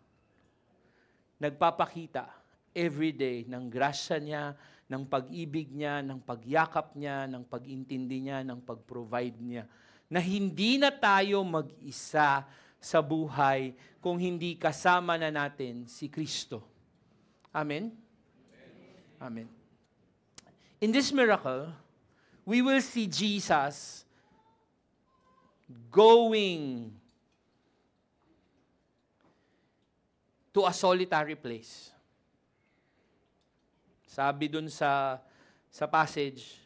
nagpapakita everyday ng grasya niya, ng pag-ibig niya, ng pagyakap niya, ng pag-intindi niya, ng pag-provide niya. Na hindi na tayo mag-isa sa buhay kung hindi kasama na natin si Kristo. Amen? Amen. In this miracle, we will see Jesus going to a solitary place. Sabi dun sa passage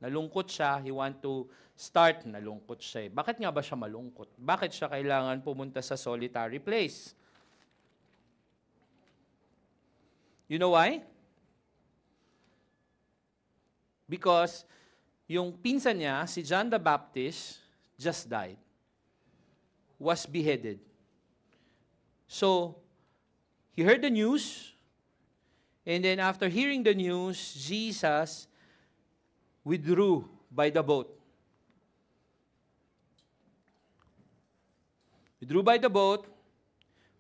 Nalungkot siya, he want to start, nalungkot siya. Bakit nga ba siya malungkot? Bakit siya kailangan pumunta sa solitary place? You know why? Because yung pinsan niya, si John the Baptist, just died. Was beheaded. So, he heard the news, and then after hearing the news, Jesus withdrew by the boat. Withdrew by the boat,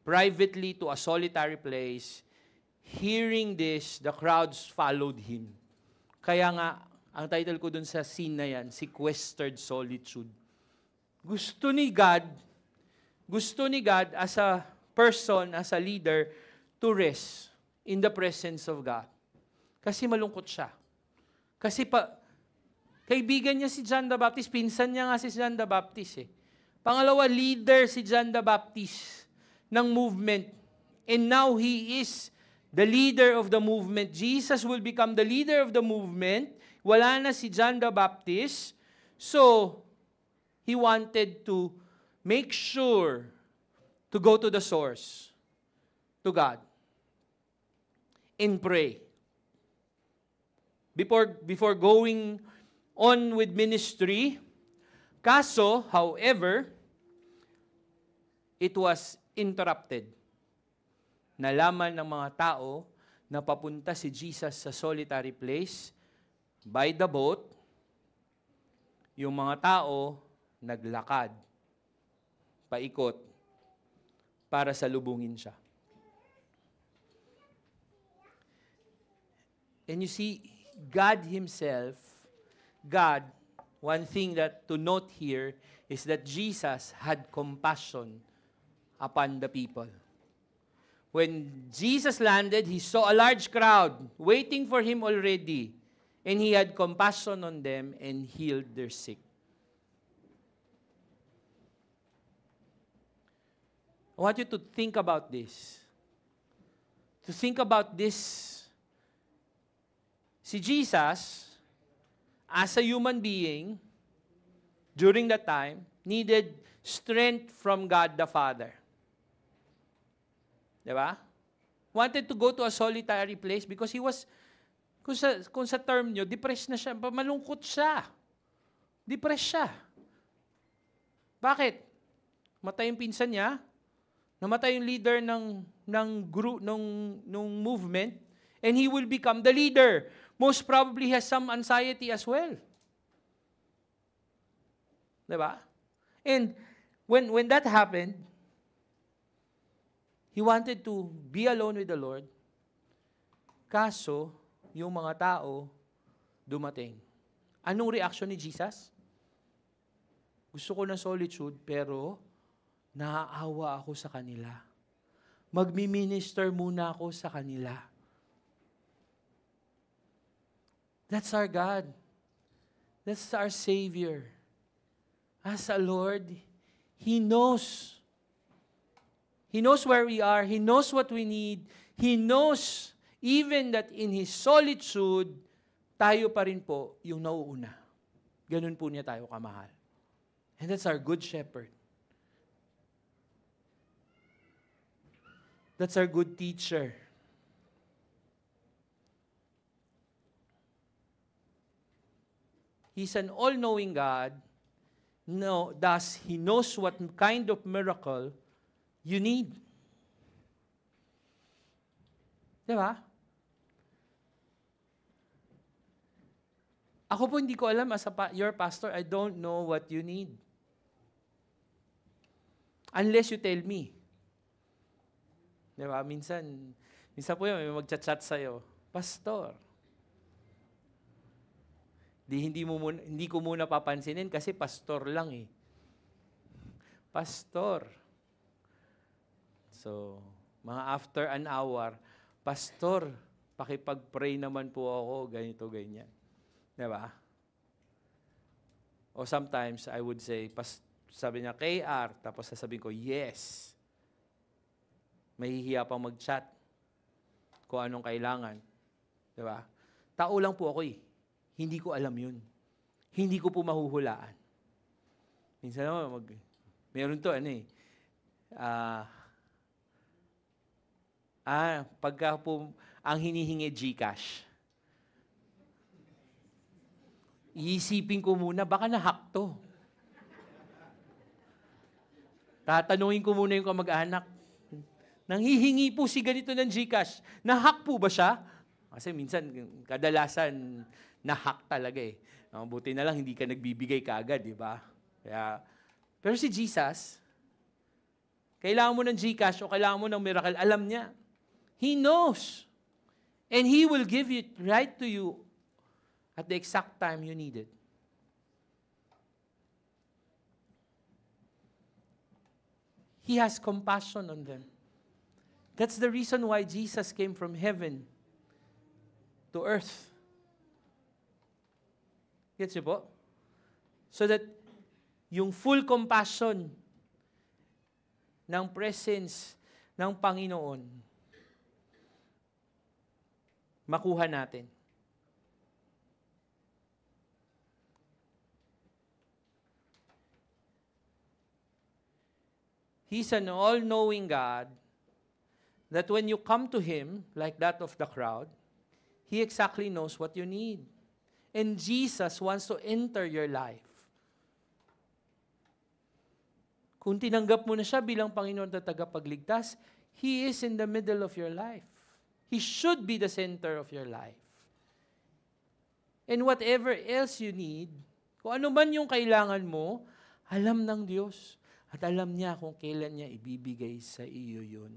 privately to a solitary place. Hearing this, the crowds followed him. Kaya nga, ang title ko dun sa scene na yan, Sequestered Solitude. Gusto ni God as a person, as a leader, to rest in the presence of God. Kasi malungkot siya. Kasi kaibigan niya si John the Baptist, pinsan niya nga si John the Baptist eh. Pangalawa, leader si John the Baptist ng movement. And now he is the leader of the movement. Jesus will become the leader of the movement. Wala na si John the Baptist. So, he wanted to make sure to go to the source, to God, and pray. Before going on with ministry, kaso, however, it was interrupted. Nalaman ng mga tao na papunta si Jesus sa solitary place by the boat. Yung mga tao naglakad paikot para salubungin siya. And you see, God Himself, one thing that to note here is that Jesus had compassion upon the people. When Jesus landed, He saw a large crowd waiting for Him already, and He had compassion on them and healed their sick. I want you to think about this. To think about this. Si Jesus, as a human being, during that time, needed strength from God the Father. Diba? Wanted to go to a solitary place because he was, kung sa term nyo, depressed na siya, malungkot siya. Depressed siya. Bakit? Matay yung pinsan niya, namatay yung leader ng group, ng movement, and he will become the leader. Most probably has some anxiety as well. Diba? And when that happened, he wanted to be alone with the Lord. Kaso, yung mga tao dumating. Anong reaction ni Jesus? Gusto ko ng solitude, pero naaawa ako sa kanila. Magmi-minister muna ako sa kanila. That's our God. That's our Savior. As a Lord, He knows. He knows where we are. He knows what we need. He knows even that in His solitude, tayo pa rin po yung nauuna. Ganun po niya tayo kamahal. And that's our good shepherd. That's our good teacher. He's an all-knowing God. No, thus, He knows what kind of miracle you need. Diba? Ako po hindi ko alam, as your pastor, I don't know what you need. Unless you tell me. Diba? Minsan po yun, may magchat-chat sa'yo, Pastor, hindi ko muna papansinin kasi pastor lang eh. Pastor. So, mga after an hour, Pastor, pakipag-pray naman po ako, ganito, ganyan. Diba? O sometimes, I would say, sabi niya, KR, tapos sasabihin ko, yes. Mahihiya pang mag-chat kung anong kailangan. Diba? Tao lang po ako eh. Hindi ko alam yun. hindi ko po mahuhulaan. Minsan naman, meron to, pagka po, ang hinihingi GCash. Iisipin ko muna, baka na-hack to. Tatanungin ko muna yung kamag-anak, nanghihingi po si ganito ng GCash. Na-hack po ba siya? Kasi minsan, kadalasan, na-hack talaga eh. Buti na lang, hindi ka nagbibigay kaagad, di ba? Pero si Jesus, kailangan mo ng GCash o kailangan mo ng miracle, alam niya. He knows. And He will give it right to you at the exact time you need it. He has compassion on them. That's the reason why Jesus came from heaven to earth. Gets niyo po? So that yung full compassion ng presence ng Panginoon makuha natin. He's an all-knowing God that when you come to Him, like that of the crowd, He exactly knows what you need. And Jesus wants to enter your life. Kung tinanggap mo na siya bilang Panginoon at tagapagligtas, He is in the middle of your life. He should be the center of your life. And whatever else you need, kung ano man yung kailangan mo, alam ng Diyos. At alam niya kung kailan niya ibibigay sa iyo yun.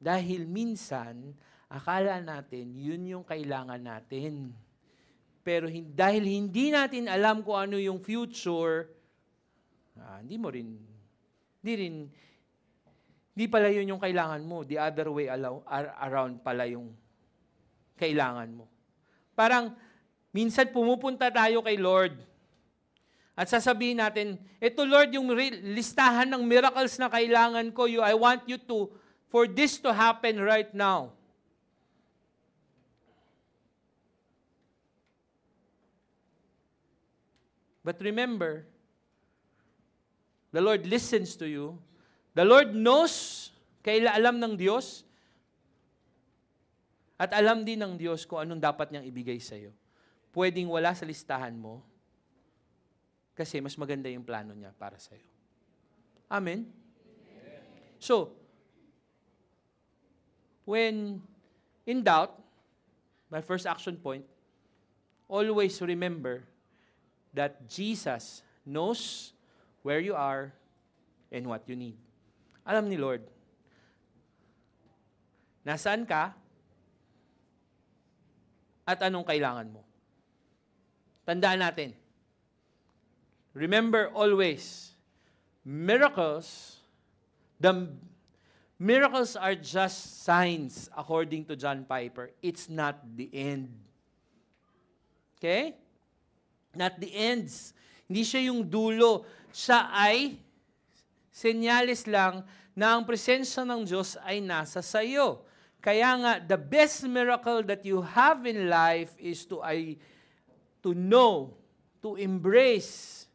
Dahil minsan, akala natin, yun yung kailangan natin. Pero dahil hindi natin alam kung ano yung future, hindi pala yun yung kailangan mo. The other way around pala yung kailangan mo. Parang, minsan pumupunta tayo kay Lord at sasabihin natin, ito Lord, yung listahan ng miracles na kailangan ko, I want you for this to happen right now. But remember, the Lord listens to you. The Lord knows, alam ng Diyos, at alam din ng Diyos kung anong dapat niyang ibigay sa iyo. Pwedeng wala sa listahan mo, kasi mas maganda yung plano niya para sa iyo. Amen? So, when in doubt, my first action point, always remember that Jesus knows where you are and what you need. Alam ni Lord, nasaan ka at anong kailangan mo. Tandaan natin, remember always, miracles are just signs according to John Piper. It's not the end. Okay? Not the ends. Hindi siya yung dulo. Siya ay senyales lang na ang presensya ng Diyos ay nasa sayo. Kaya nga, the best miracle that you have in life is to know, to embrace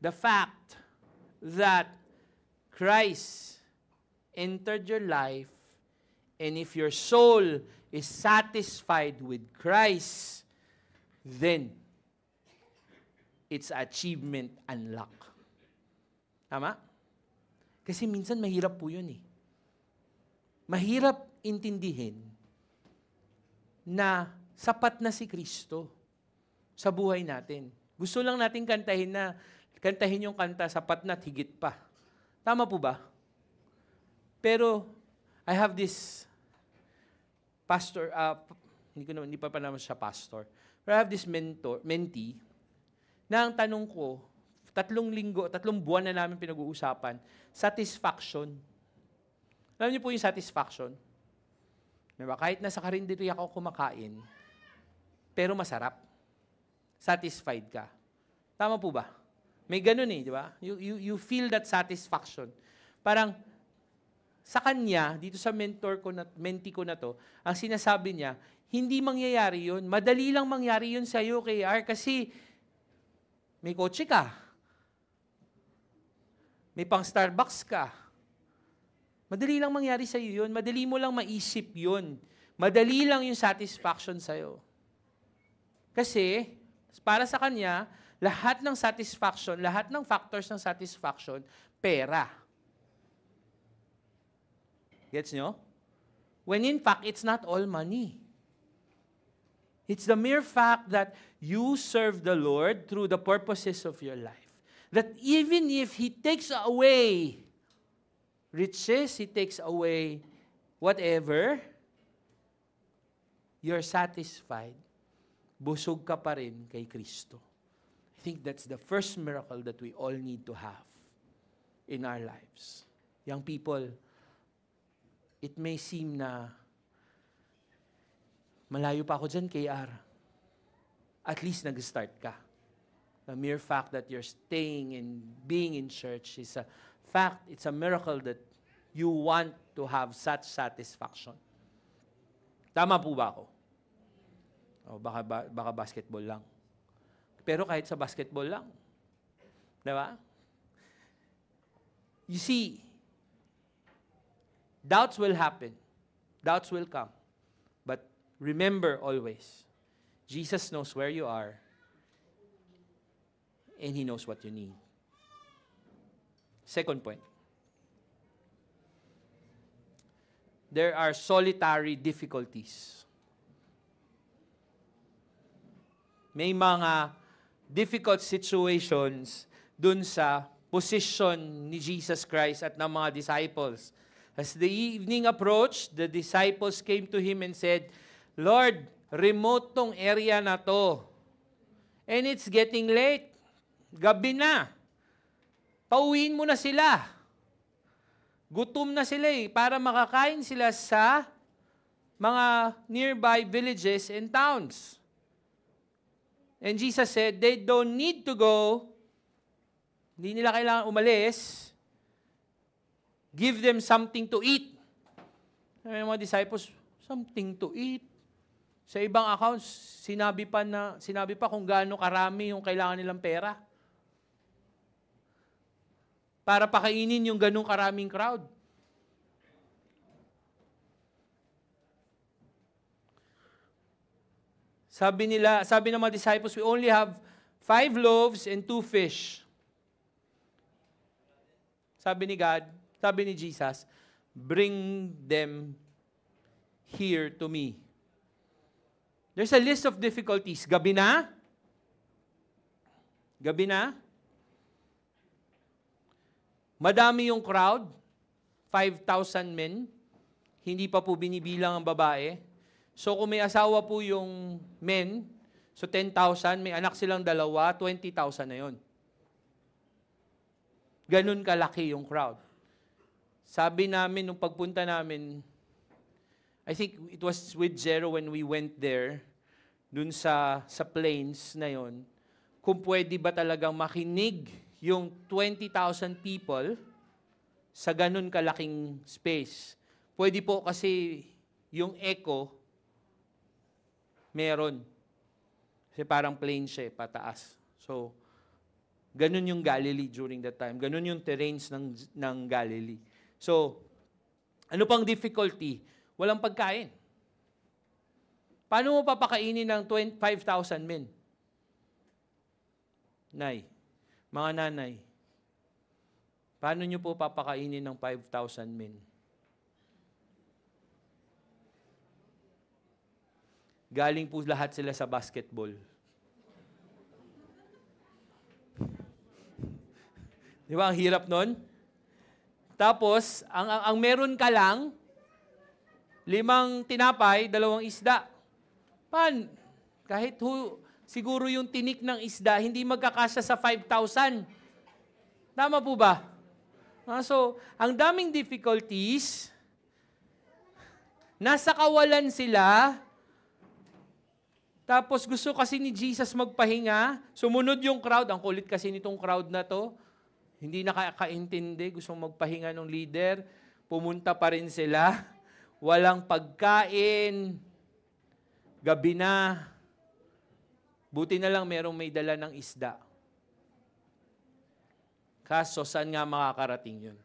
the fact that Christ entered your life, and if your soul is satisfied with Christ, then it's achievement unlock. Tama? Kasi minsan mahirap po yun eh. Mahirap intindihin na sapat na si Kristo sa buhay natin. Gusto lang natin kantahin yung kanta, sapat na at higit pa. Tama po ba? Pero, I have this pastor, hindi pa naman siya pastor, but I have this mentee, na ang tanong ko, 3 buwan na namin pinag-uusapan, satisfaction. Alam niyo po yung satisfaction? Diba? Kahit nasa karinderya ako kumakain, pero masarap. Satisfied ka. Tama po ba? May ganun eh, di ba? You feel that satisfaction. Parang, sa kanya, dito sa mentee ko na to, ang sinasabi niya, hindi mangyayari yun. Madali lang mangyari yun sa iyo, KR, kasi May kotse ka. May pang Starbucks ka. Madali lang mangyari sa iyo yun. Madali mo lang maisip yun. Madali lang yung satisfaction sa iyo. Kasi, para sa kanya, lahat ng satisfaction, lahat ng factors ng satisfaction, pera. Gets nyo? When in fact, it's not all money. It's the mere fact that you serve the Lord through the purposes of your life. That even if He takes away riches, He takes away whatever, you're satisfied. Busog ka pa rin kay Kristo. I think that's the first miracle that we all need to have in our lives. Young people, it may seem na malayo pa ako dyan, KR. At least nag-start ka. The mere fact that you're staying and being in church is a fact, it's a miracle that you want to have such satisfaction. Tama po ba ako? O baka basketball lang. Pero kahit sa basketball lang. Diba? You see, doubts will happen. Doubts will come. But remember always, Jesus knows where you are and He knows what you need. Second point. There are solitary difficulties. May mga difficult situations dun sa position ni Jesus Christ at ng mga disciples. As the evening approached, the disciples came to Him and said, Lord, remote tong area na to. And it's getting late. Gabi na. Pauwiin mo na sila. Gutom na sila para makakain sila sa mga nearby villages and towns. And Jesus said, they don't need to go. Hindi nila kailangan umalis. Give them something to eat. Sabi ng mga disciples, something to eat. Sa ibang accounts, sinabi pa kung gaano karami yung kailangan nilang pera. Para pakainin yung ganung karaming crowd. Sabi ng mga disciples, we only have 5 loaves and 2 fish. Sabi ni Jesus, bring them here to me. There's a list of difficulties. Gabi na? Madami yung crowd, 5,000 men. Hindi pa po binibilang ang babae. So kung may asawa po yung men, so 10,000, may anak silang 2, 20,000 na yun. Ganun kalaki yung crowd. Sabi namin, nung pagpunta namin, I think it was with Jero when we went there, dun sa plains na yon, kung pwede ba talagang makinig yung 20,000 people sa ganun kalaking space. Pwede po kasi yung echo, meron. Kasi parang plain siya, pataas. So, ganun yung Galilee during that time. Ganun yung terrains ng Galilee. So, ano pang difficulty? Walang pagkain. Paano mo papakainin ng 5,000 men? Mga nanay, paano nyo po papakainin ng 5,000 men? Galing po lahat sila sa basketball. Di ba? Ang hirap nun. Tapos, ang meron ka lang, 5 tinapay, 2 isda. Kahit siguro yung tinik ng isda, hindi magkakasya sa 5,000. Tama po ba? So, ang daming difficulties, nasa kawalan sila, tapos gusto kasi ni Jesus magpahinga, sumunod yung crowd, ang kulit kasi nitong crowd na to, hindi nakakaintindi, gusto magpahinga ng leader, pumunta pa rin sila, walang pagkain, gabi na, buti na lang merong may dala ng isda. Kaso, saan nga makakarating yun?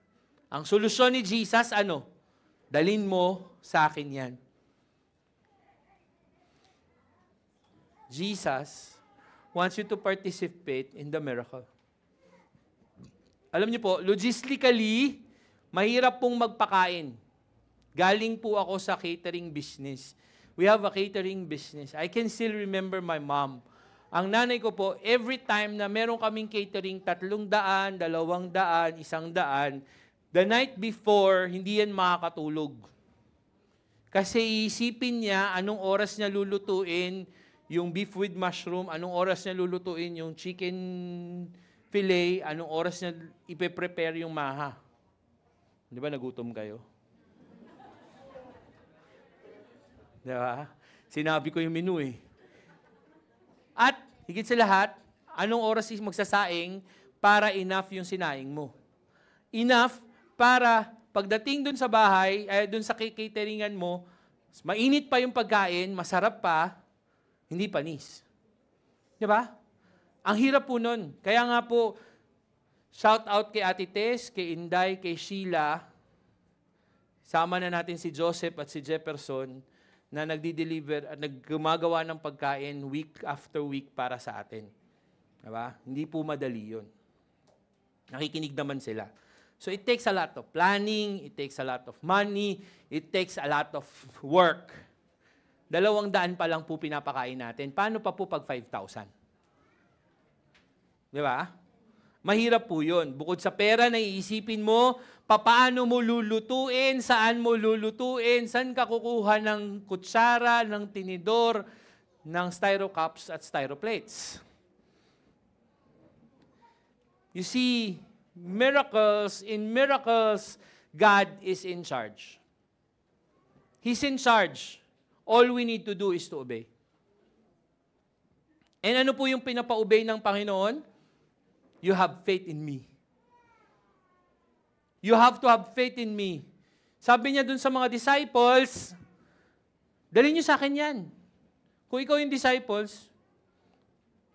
Ang solusyon ni Jesus, ano? Dalin mo sa akin yan. Jesus wants you to participate in the miracle. Alam niyo po, logistically, mahirap pong magpakain. Galing po ako sa catering business. We have a catering business. I can still remember my mom. Ang nanay ko po, every time na meron kaming catering, 300, 200, 100, the night before, hindi yan makakatulog. Kasi iisipin niya anong oras niya lulutuin yung beef with mushroom, anong oras niya lulutuin yung chicken fillet, anong oras niya ipe-prepare yung maha. Di ba nagutom kayo? Di ba? Sinabi ko yung menu eh. At higit sa lahat, anong oras magsasaing para enough yung sinaing mo? Enough para pagdating dun sa bahay, dun sa cateringan mo, mainit pa yung pagkain, masarap pa, hindi panis. Di ba? Ang hirap po nun. Kaya nga po, shout out kay Ate Tess, kay Inday, kay Sheila. Sama na natin si Joseph at si Jefferson na nagdi-deliver at naggumagawa ng pagkain week after week para sa atin. Diba? Hindi po madali yun. Nakikinig naman sila. So it takes a lot of planning, it takes a lot of money, it takes a lot of work. 200 pa lang po pinapakain natin. Paano pa po pag 5,000? Diba? Mahirap po yun. Bukod sa pera na iisipin mo, paano mo lulutuin, saan mo lulutuin, saan ka kukuha ng kutsara, ng tinidor, ng styro cups at styro plates. You see, in miracles, God is in charge. He's in charge. All we need to do is to obey. And ano po yung pinapa-obey ng Panginoon? You have faith in me. You have to have faith in me. Sabi niya dun sa mga disciples, dalhin niyo sa akin yan. Kung ikaw yung disciples,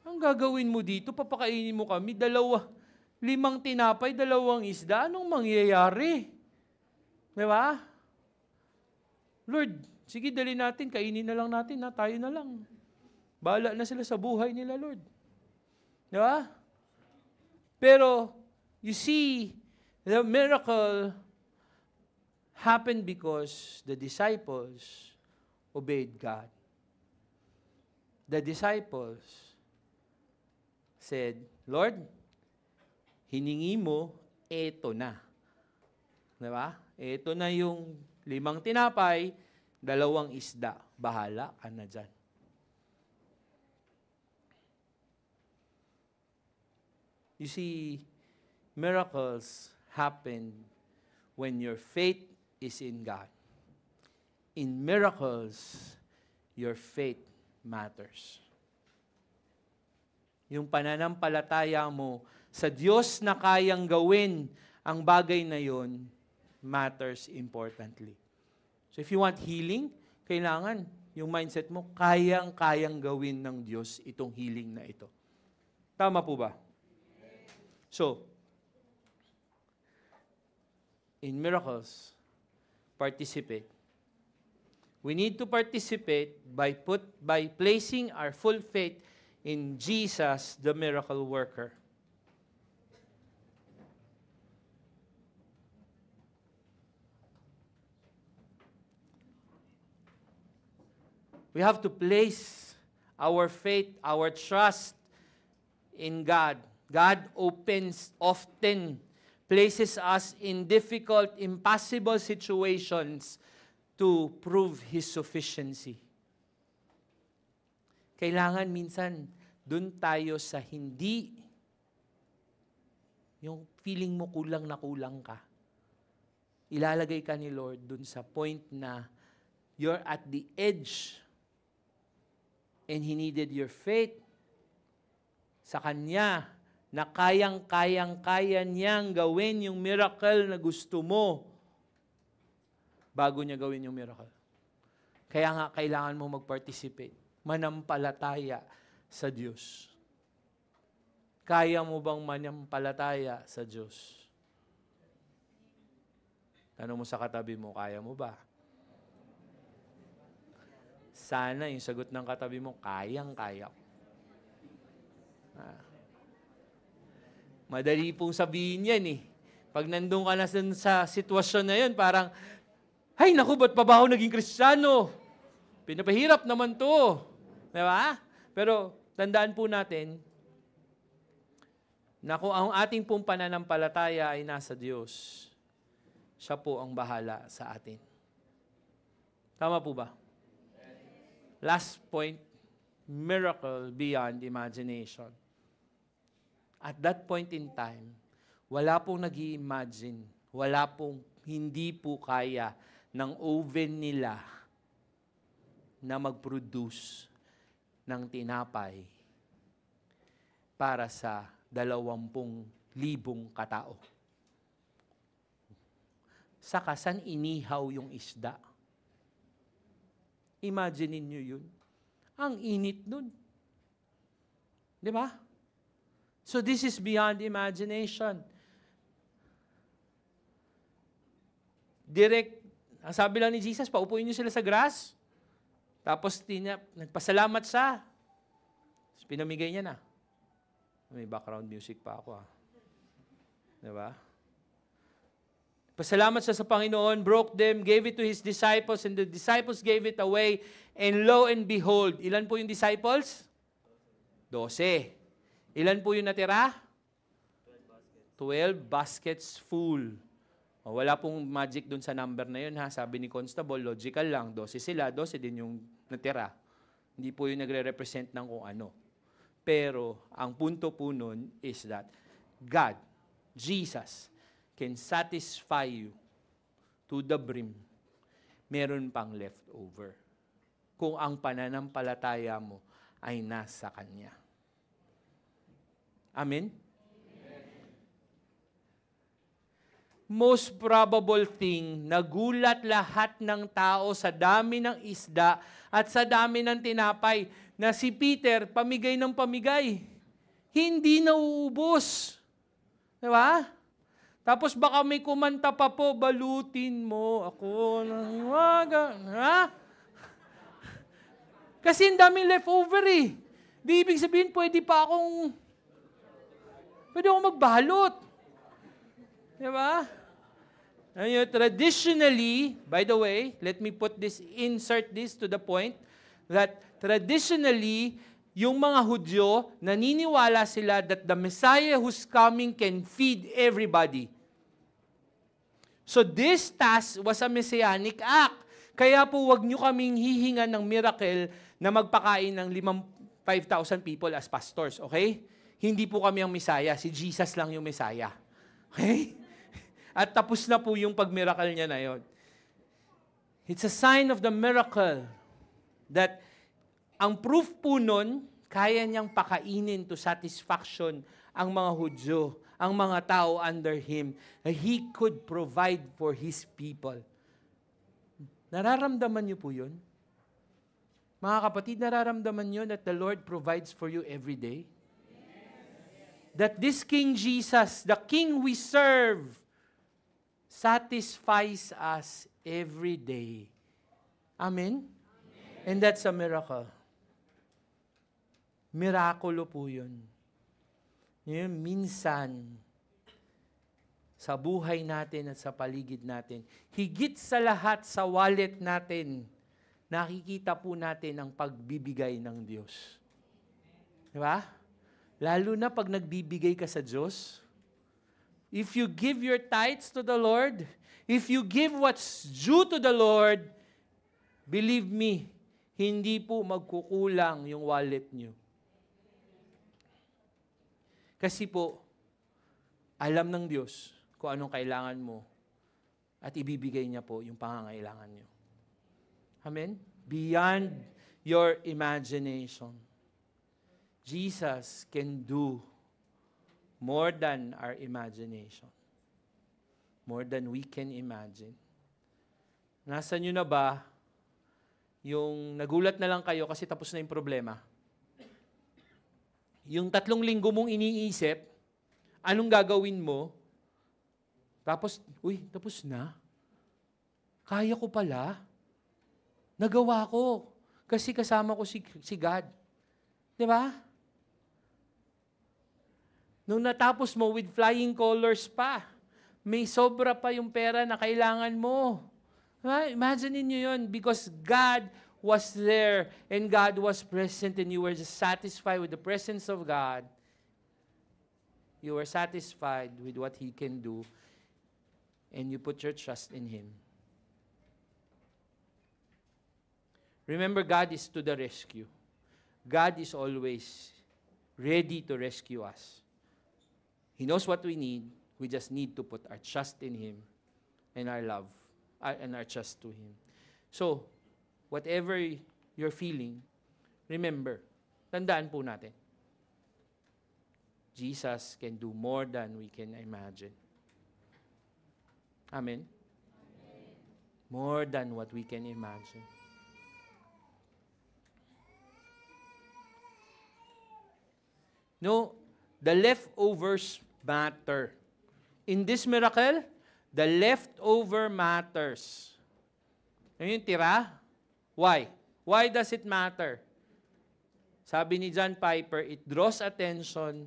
ang gagawin mo dito, papakainin mo kami, 5 tinapay, 2 isda, anong mangyayari? Diba? Lord, sige, dali natin, kainin na lang natin, tayo na lang. Bahala na sila sa buhay nila, Lord. Diba? Pero, you see, the miracle happened because the disciples obeyed God. The disciples said, Lord, hiningi mo, eto na. Diba? Eto na yung 5 tinapay, 2 isda. Bahala ka na dyan. You see, miracles happen when your faith is in God. In miracles, your faith matters. Yung pananampalataya mo sa Diyos na kayang gawin ang bagay na yon matters importantly. So if you want healing, kailangan yung mindset mo, kayang-kayang gawin ng Diyos itong healing na ito. Tama po ba? So, in miracles, participate. We need to participate by placing our full faith in Jesus, the miracle worker. We have to place our faith, our trust in God. God often places us in difficult, impossible situations to prove His sufficiency. Kailangan minsan, dun tayo sa hindi, yung feeling mo kulang na kulang ka. Ilalagay ka ni Lord dun sa point na you're at the edge and He needed your faith sa Kanya na kaya niyang gawin yung miracle na gusto mo bago niya gawin yung miracle. Kaya nga, kailangan mo mag-participate. Manampalataya sa Diyos. Kaya mo bang manampalataya sa Diyos? Tanong mo sa katabi mo, kaya mo ba? Sana yung sagot ng katabi mo, kayang-kaya ko. Madali pong sabihin yan eh. Pag nandun ka na sa sitwasyon na yun, parang, ay naku, ba't pa ba ako naging Kristiyano? Pinapahirap naman to. Diba? Pero tandaan po natin, na kung ang ating pong pananampalataya ay nasa Diyos, siya po ang bahala sa atin. Tama po ba? Last point, miracle beyond imagination. At that point in time, wala pong nag-i-imagine, hindi po kaya ng oven nila na mag-produce ng tinapay para sa 20,000 katao. Saka saan inihaw yung isda? Imagine niyo yun. Ang init nun. Di ba? So this is beyond imagination. Direct, ang sabi lang ni Jesus, paupuin niyo sila sa grass. Tapos nagpasalamat siya. Pinamigay niya na. May background music pa ako. Diba? Pasalamat siya sa Panginoon, broke them, gave it to His disciples, and the disciples gave it away. And lo and behold, ilan po yung disciples? 12. Ilan po yung natira? 12 baskets full. O, wala pong magic dun sa number na yun, ha? Sabi ni Constable, logical lang. 12 sila, 12 din yung natira. Hindi po yung nagre-represent ng kung ano. Pero, ang punto po nun is that God, Jesus, can satisfy you to the brim. Meron pang leftover. Kung ang pananampalataya mo ay nasa Kanya. Amen? Most probable thing, nagulat lahat ng tao sa dami ng isda at sa dami ng tinapay na si Peter pamigay ng pamigay. Hindi nauubos. Diba? Tapos baka may kumanta pa po, balutin mo ako ng hiwaga. Ha? Kasi ang daming leftover eh. Di ibig sabihin, pwede akong magbalot. Diba? Traditionally, by the way, let me insert this to the point, that traditionally, yung mga Hudyo, naniniwala sila that the Messiah who's coming can feed everybody. So this task was a messianic act. Kaya po wag nyo kaming hihingan ng miracle na magpakain ng 5,000 people as pastors, okay? Hindi po kami ang Messiah, si Jesus lang yung Messiah. Okay? At tapos na po yung pag-miracle niya na yon. It's a sign of the miracle that ang proof po nun, kaya niyang pakainin to satisfaction ang mga Hudyo, ang mga tao under Him, that He could provide for His people. Nararamdaman niyo po yun? Mga kapatid, nararamdaman niyo that the Lord provides for you every day? That this King Jesus, the King we serve, satisfies us every day. Amen? And that's a miracle. Mirakulo po yun. Yun, minsan, sa buhay natin at sa paligid natin, higit sa lahat sa wallet natin, nakikita po natin ang pagbibigay ng Diyos. Diba? Lalo na pag nagbibigay ka sa Diyos, if you give your tithes to the Lord, if you give what's due to the Lord, believe me, hindi po magkukulang yung wallet nyo. Kasi po, alam ng Diyos kung anong kailangan mo at ibibigay niya po yung pangangailangan nyo. Amen? Beyond your imagination. Jesus can do more than our imagination. More than we can imagine. Nasa nyo na ba yung nagulat na lang kayo kasi tapos na yung problema? yung 3 linggo mong iniisip, anong gagawin mo, tapos, tapos na. Kaya ko pala. Nagawa ko. Kasi kasama ko si God. Di ba? Nung natapos mo with flying colors pa, may sobra pa yung pera na kailangan mo. Imagine niyo yun, because God was there and God was present and you were just satisfied with the presence of God. You were satisfied with what He can do and you put your trust in Him. Remember, God is to the rescue. God is always ready to rescue us. He knows what we need. We just need to put our trust in Him and our love and our trust to Him. So, whatever you're feeling, remember, tandaan po natin, Jesus can do more than we can imagine. Amen? More than what we can imagine. No, the leftovers matter. In this miracle, the leftover matters. Yung tira? Why? Why does it matter? Sabi ni John Piper, it draws attention.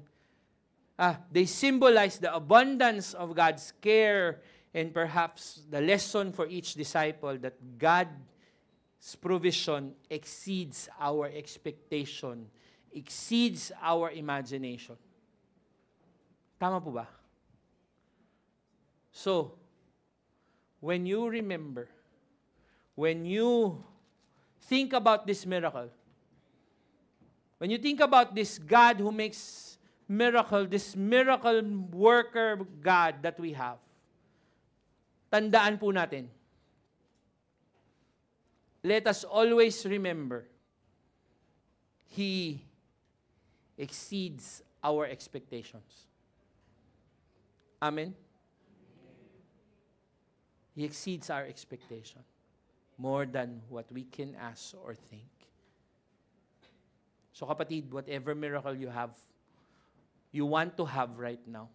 They symbolize the abundance of God's care and perhaps the lesson for each disciple that God's provision exceeds our expectation, exceeds our imagination. Tama po ba? So, when you remember, when you think about this miracle, when you think about this God who makes miracle, this miracle worker God that we have, tandaan po natin, let us always remember, He exceeds our expectations. Amen? He exceeds our expectation more than what we can ask or think. So kapatid, whatever miracle you have, you want to have right now,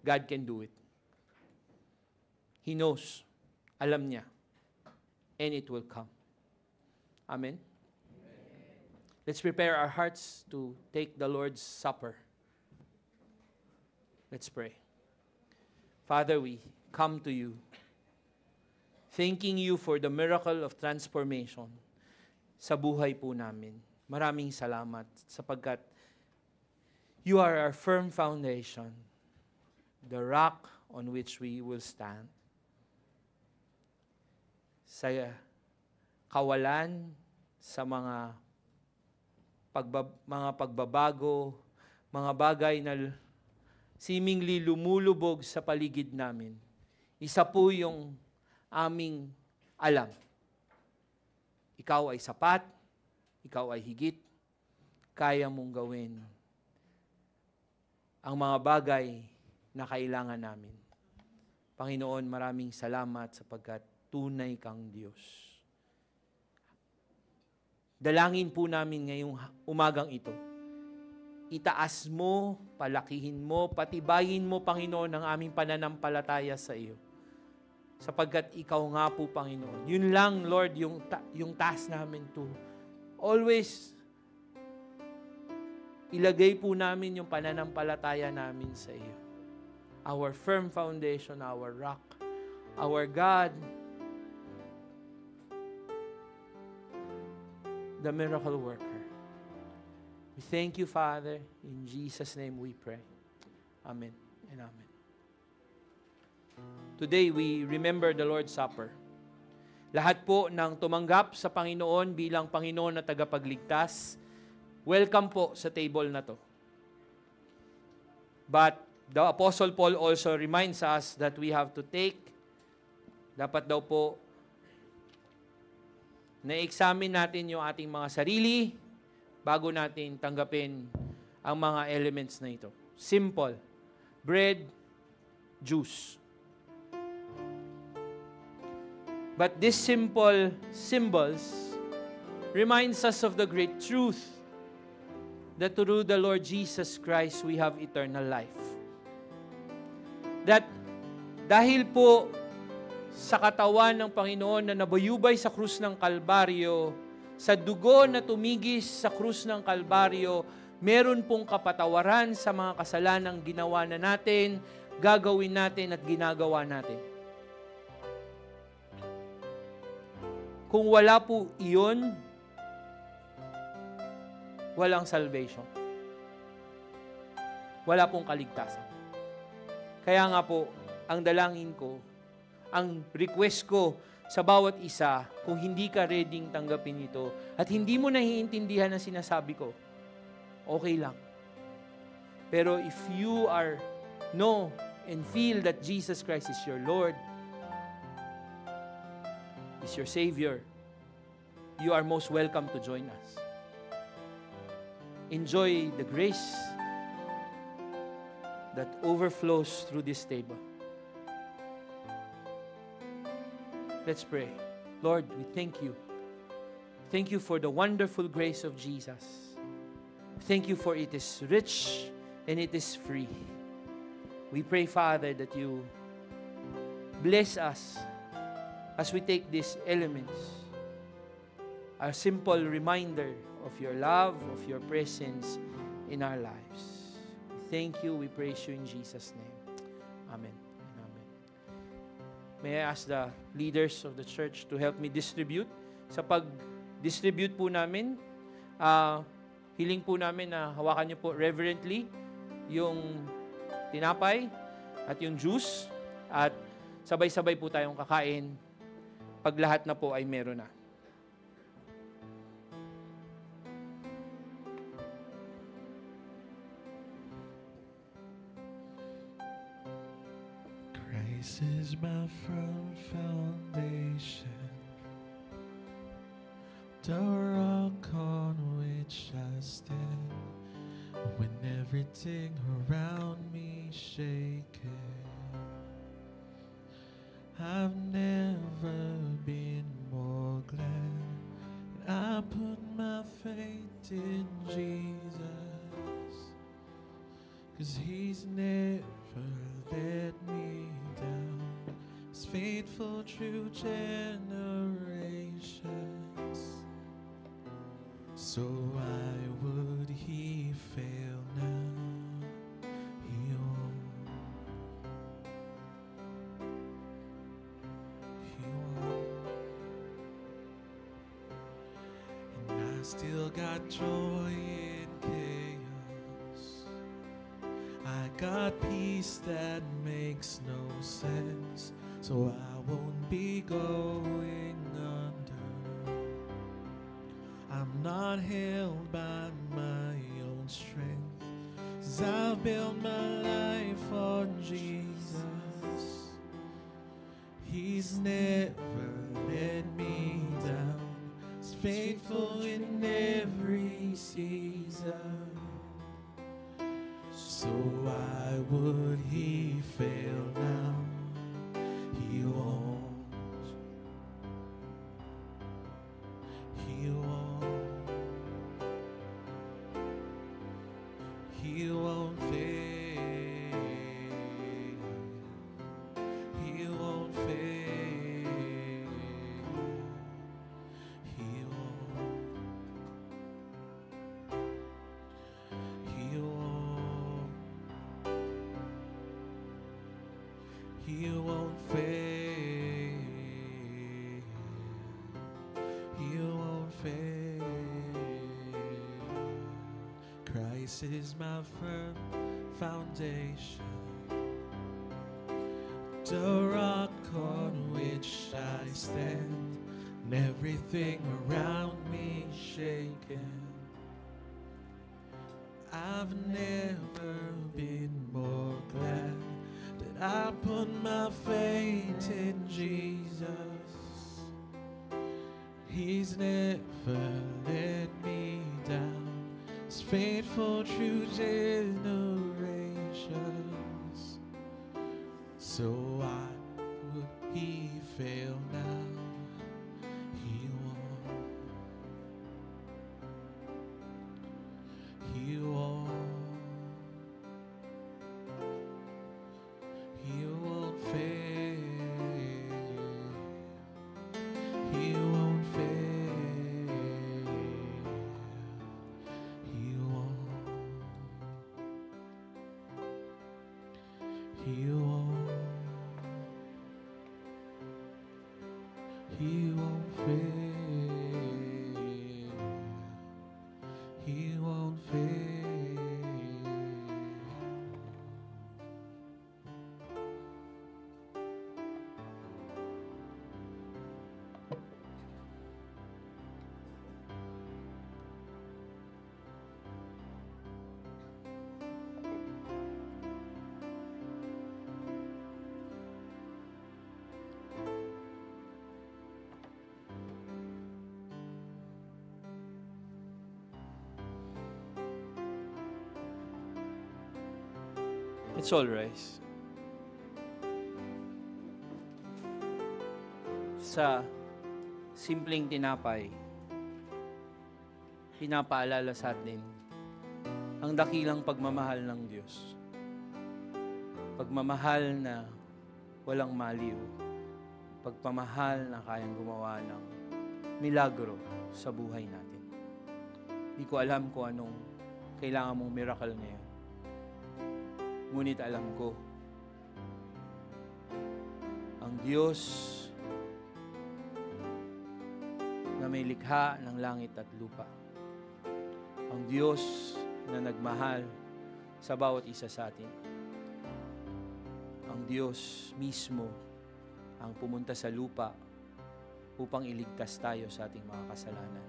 God can do it. He knows. Alam niya. And it will come. Amen? Let's prepare our hearts to take the Lord's Supper. Let's pray. Father, we come to you, thanking you for the miracle of transformation sa buhay po namin. Maraming salamat sapagkat you are our firm foundation, the rock on which we will stand. Sa kawalan, sa mga pagbabago, mga bagay na seemingly lumulubog sa paligid namin, isa po yung aming alam. Ikaw ay sapat, ikaw ay higit, kaya mong gawin ang mga bagay na kailangan namin. Panginoon, maraming salamat sapagkat tunay kang Diyos. Dalangin po namin ngayong umagang ito. Itaas mo, palakihin mo, patibayin mo, Panginoon, ang aming pananampalataya sa iyo. Sapagkat ikaw nga po, Panginoon. Yun lang, Lord, yung task namin to. Always, ilagay po namin yung pananampalataya namin sa iyo. Our firm foundation, our rock, our God, the miracle worker. We thank you, Father. In Jesus' name we pray. Amen and amen. Today, we remember the Lord's Supper. Lahat po ng tumanggap sa Panginoon bilang Panginoon na tagapagligtas, welcome po sa table na to. But the Apostle Paul also reminds us that we have to take, dapat daw po, na-examine natin yung ating mga sarili bago natin tanggapin ang mga elements na ito. Simple. Bread, juice. But these simple symbols reminds us of the great truth that through the Lord Jesus Christ, we have eternal life. That dahil po sa katawan ng Panginoon na nabayubay sa krus ng Kalbaryo, sa dugo na tumigis sa krus ng Kalbaryo, meron pong kapatawaran sa mga kasalanang ginawa na natin, gagawin natin at ginagawa natin. Kung wala po iyon, walang salvation. Wala pong kaligtasan. Kaya nga po, ang dalangin ko, ang request ko sa bawat isa, kung hindi ka readyng tanggapin ito at hindi mo naiintindihan ang sinasabi ko, okay lang. Pero if you know and feel that Jesus Christ is your Lord, is your Savior, you are most welcome to join us. Enjoy the grace that overflows through this table. Let's pray. Lord, we thank you. Thank you for the wonderful grace of Jesus. Thank you for it is rich and it is free. We pray, Father, that you bless us as we take these elements. A simple reminder of your love, of your presence in our lives. We thank you, we praise you in Jesus' name. Amen. May I ask the leaders of the church to help me distribute. Sa pag-distribute po namin, hiling po namin na hawakan niyo po reverently yung tinapay at yung juice at sabay-sabay po tayong kakain pag lahat na po ay meron na. Christ is my firm foundation, the rock on which I stand, when everything around me shaken. I've never been more glad I put my faith in Jesus, 'cause He's never let me down. He's faithful through generations. So why would He fail now? He won't. He won't. And I still got joy in chaos. I got peace that makes no sense, so I won't be going under. I'm not held by my own strength, 'cause I've built my life on Jesus. He's never let me down. He's faithful in every season. So why would He fail now? He won't. He won't. He won't fail. He won't fail. He won't. He won't. He won't fail. He won't fail. Christ is my firm foundation, the rock on which I stand, and everything around me shaken. I've never been more glad that I put my faith in Jesus. He's never let me down. He's faithful through generations. So why would He fail now? He won't. He He won't fail. He won't fail. Let's all rise. Sa simpleng tinapay, pinapaalala sa atin ang dakilang pagmamahal ng Diyos. Pagmamahal na walang maliw. Pagmamahal na kayang gumawa ng milagro sa buhay natin. Hindi ko alam kung anong kailangan mong miracle ngayon. Ngunit alam ko, ang Diyos na may likha ng langit at lupa, ang Diyos na nagmahal sa bawat isa sa atin, ang Diyos mismo ang pumunta sa lupa upang iligtas tayo sa ating mga kasalanan.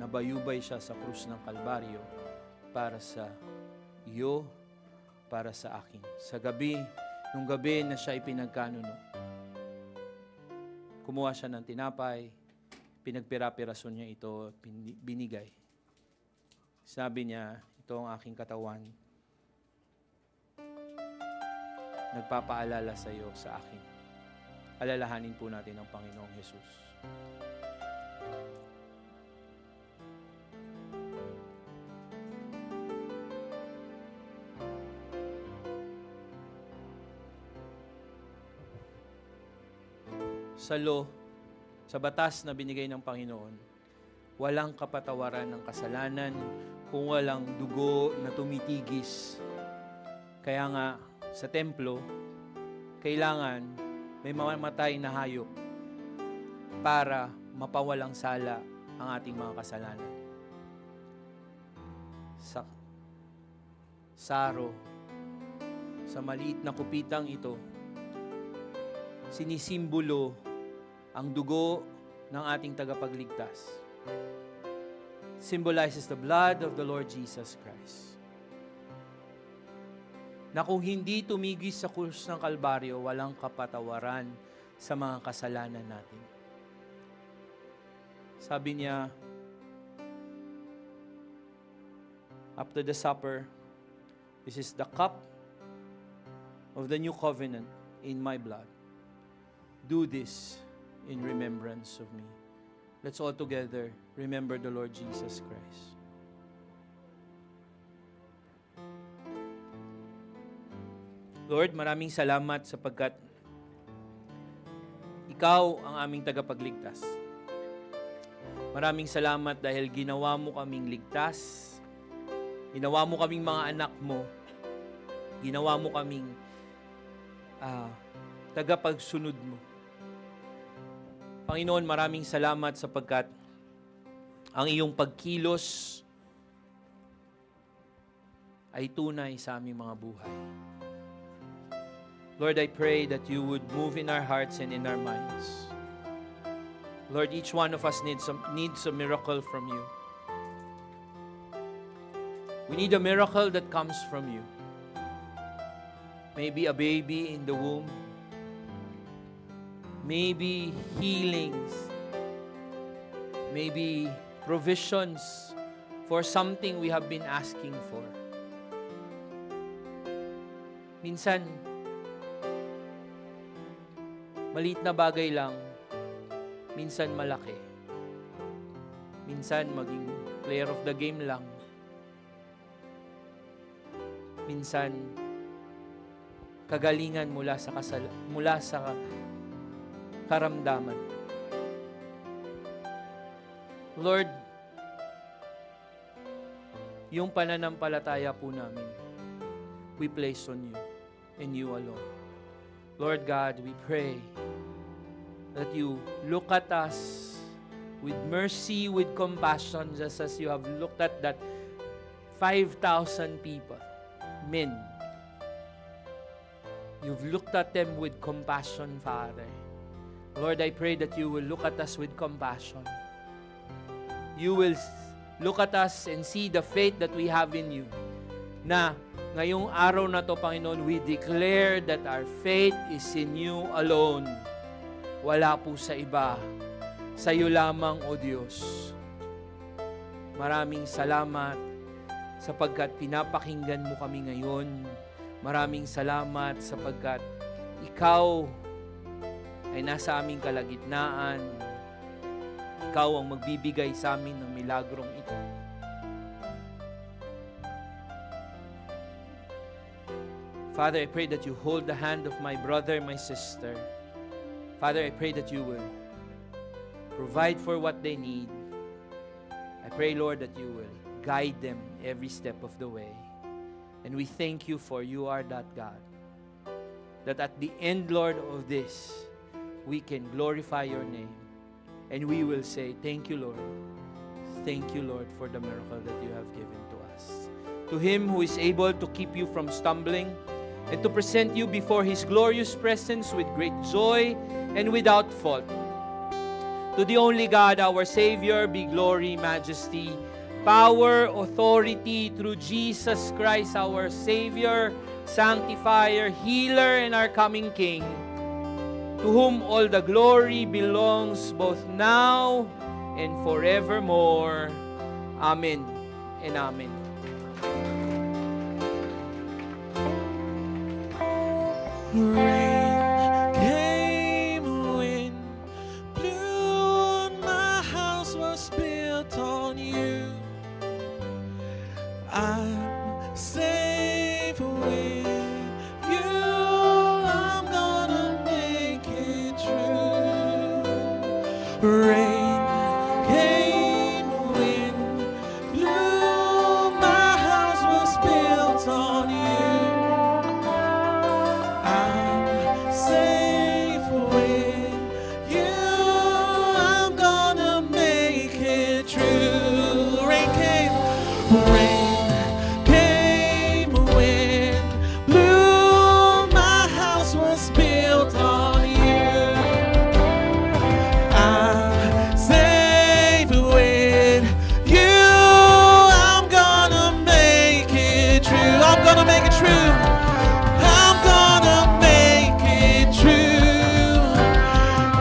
Nabayubay siya sa krus ng Kalbaryo para sa iyo, para sa akin. Nung gabi na siya ipinagkanuno, kumuha siya ng tinapay, pinagpira-pirason niya ito, binigay. Sabi niya, ito ang aking katawan. Nagpapaalala sa iyo, sa akin. Alalahanin po natin ang Panginoong Jesus. Sa law, sa batas na binigay ng Panginoon, walang kapatawaran ng kasalanan kung walang dugo na tumitigis. Kaya nga, sa templo, kailangan may mamamatay na hayop para mapawalang sala ang ating mga kasalanan. Sa saro, sa maliit na kupitang ito, sinisimbolo ang dugo ng ating tagapagligtas. Symbolizes the blood of the Lord Jesus Christ. Na kung hindi tumigis sa krus ng Kalbaryo, walang kapatawaran sa mga kasalanan natin. Sabi niya, after the supper, this is the cup of the new covenant in my blood. Do this in remembrance of me. Let's all together remember the Lord Jesus Christ. Lord, maraming salamat sapagkat Ikaw ang aming tagapagligtas. Maraming salamat dahil ginawa mo kaming ligtas, ginawa mo kaming mga anak mo, ginawa mo kaming tagapagsunod mo. Panginoon, maraming salamat sapagkat ang iyong pagkilos ay tunay sa aming mga buhay. Lord, I pray that you would move in our hearts and in our minds. Lord, each one of us needs a miracle from you. We need a miracle that comes from you. Maybe a baby in the womb. Maybe healings. Maybe provisions for something we have been asking for. Minsan, maliit na bagay lang, minsan malaki. Minsan maging player of the game lang. Minsan kagalingan mula sa karamdaman. Lord, yung pananampalataya po namin we place on you and you alone. Lord God, we pray that you look at us with mercy, with compassion, just as you have looked at that 5,000 people, men. You've looked at them with compassion, Father. Lord, I pray that you will look at us with compassion. You will look at us and see the faith that we have in you. Na ngayong araw na to, Panginoon, we declare that our faith is in you alone. Wala po sa iba. Sa iyo lamang, O Diyos. Maraming salamat sapagkat pinapakinggan mo kami ngayon. Maraming salamat sapagkat ikaw ay nasa aming kalagitnaan. Ikaw ang magbibigay sa amin ng milagrong ito. Father, I pray that you hold the hand of my brother, my sister. Father, I pray that you will provide for what they need. I pray, Lord, that you will guide them every step of the way. And we thank you for you are that God. That at the end, Lord, of this, we can glorify your name. And we will say, thank you, Lord. Thank you, Lord, for the miracle that you have given to us. To him who is able to keep you from stumbling and to present you before his glorious presence with great joy and without fault. To the only God, our Savior, be glory, majesty, power, authority through Jesus Christ, our Savior, Sanctifier, Healer, and our coming King, to whom all the glory belongs both now and forevermore. Amen and amen. Rain came, wind blew, my house was built on you. I'm safe with you. I'm gonna make it true. Rain came, wind blew, my house was built on you. I'm safe with you. I'm gonna make it true. Rain came, wind blew, my house was built on you. I'm safe with you. I'm gonna make it true. I'm gonna make it true. I'm gonna make it true.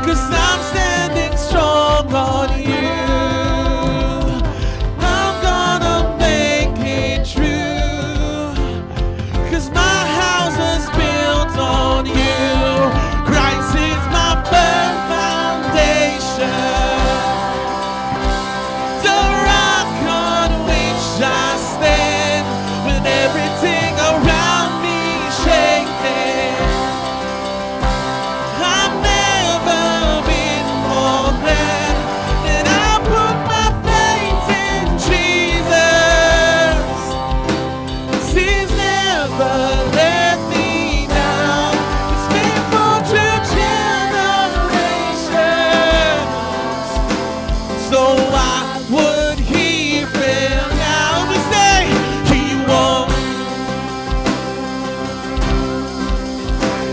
'Cause I'm standing strong on you. I'm gonna make it true. 'Cause my house is built on you. Christ is my firm foundation. The rock on which I stand when everything around me is shaking. I've never been more glad that I put my faith in Jesus. 'Cause he's never let me down. He's faithful to generations. So why would he fail now? We say he won't.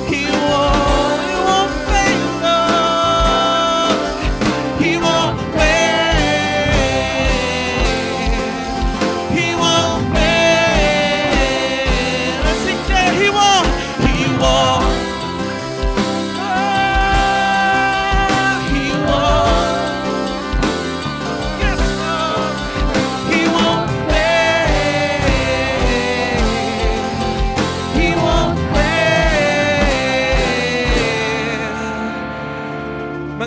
He won't fail, Lord. He won't fail. He won't fail. Let's sing that. He won't. He won't. He won't. Yes, Lord. He won't fail. He won't fail.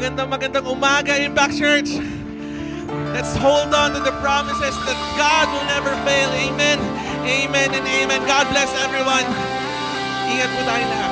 Magandang umaga, Impact Church. Let's hold on to the promises that God will never fail. Amen. Amen and amen. God bless everyone. Ingat po tayo lahat.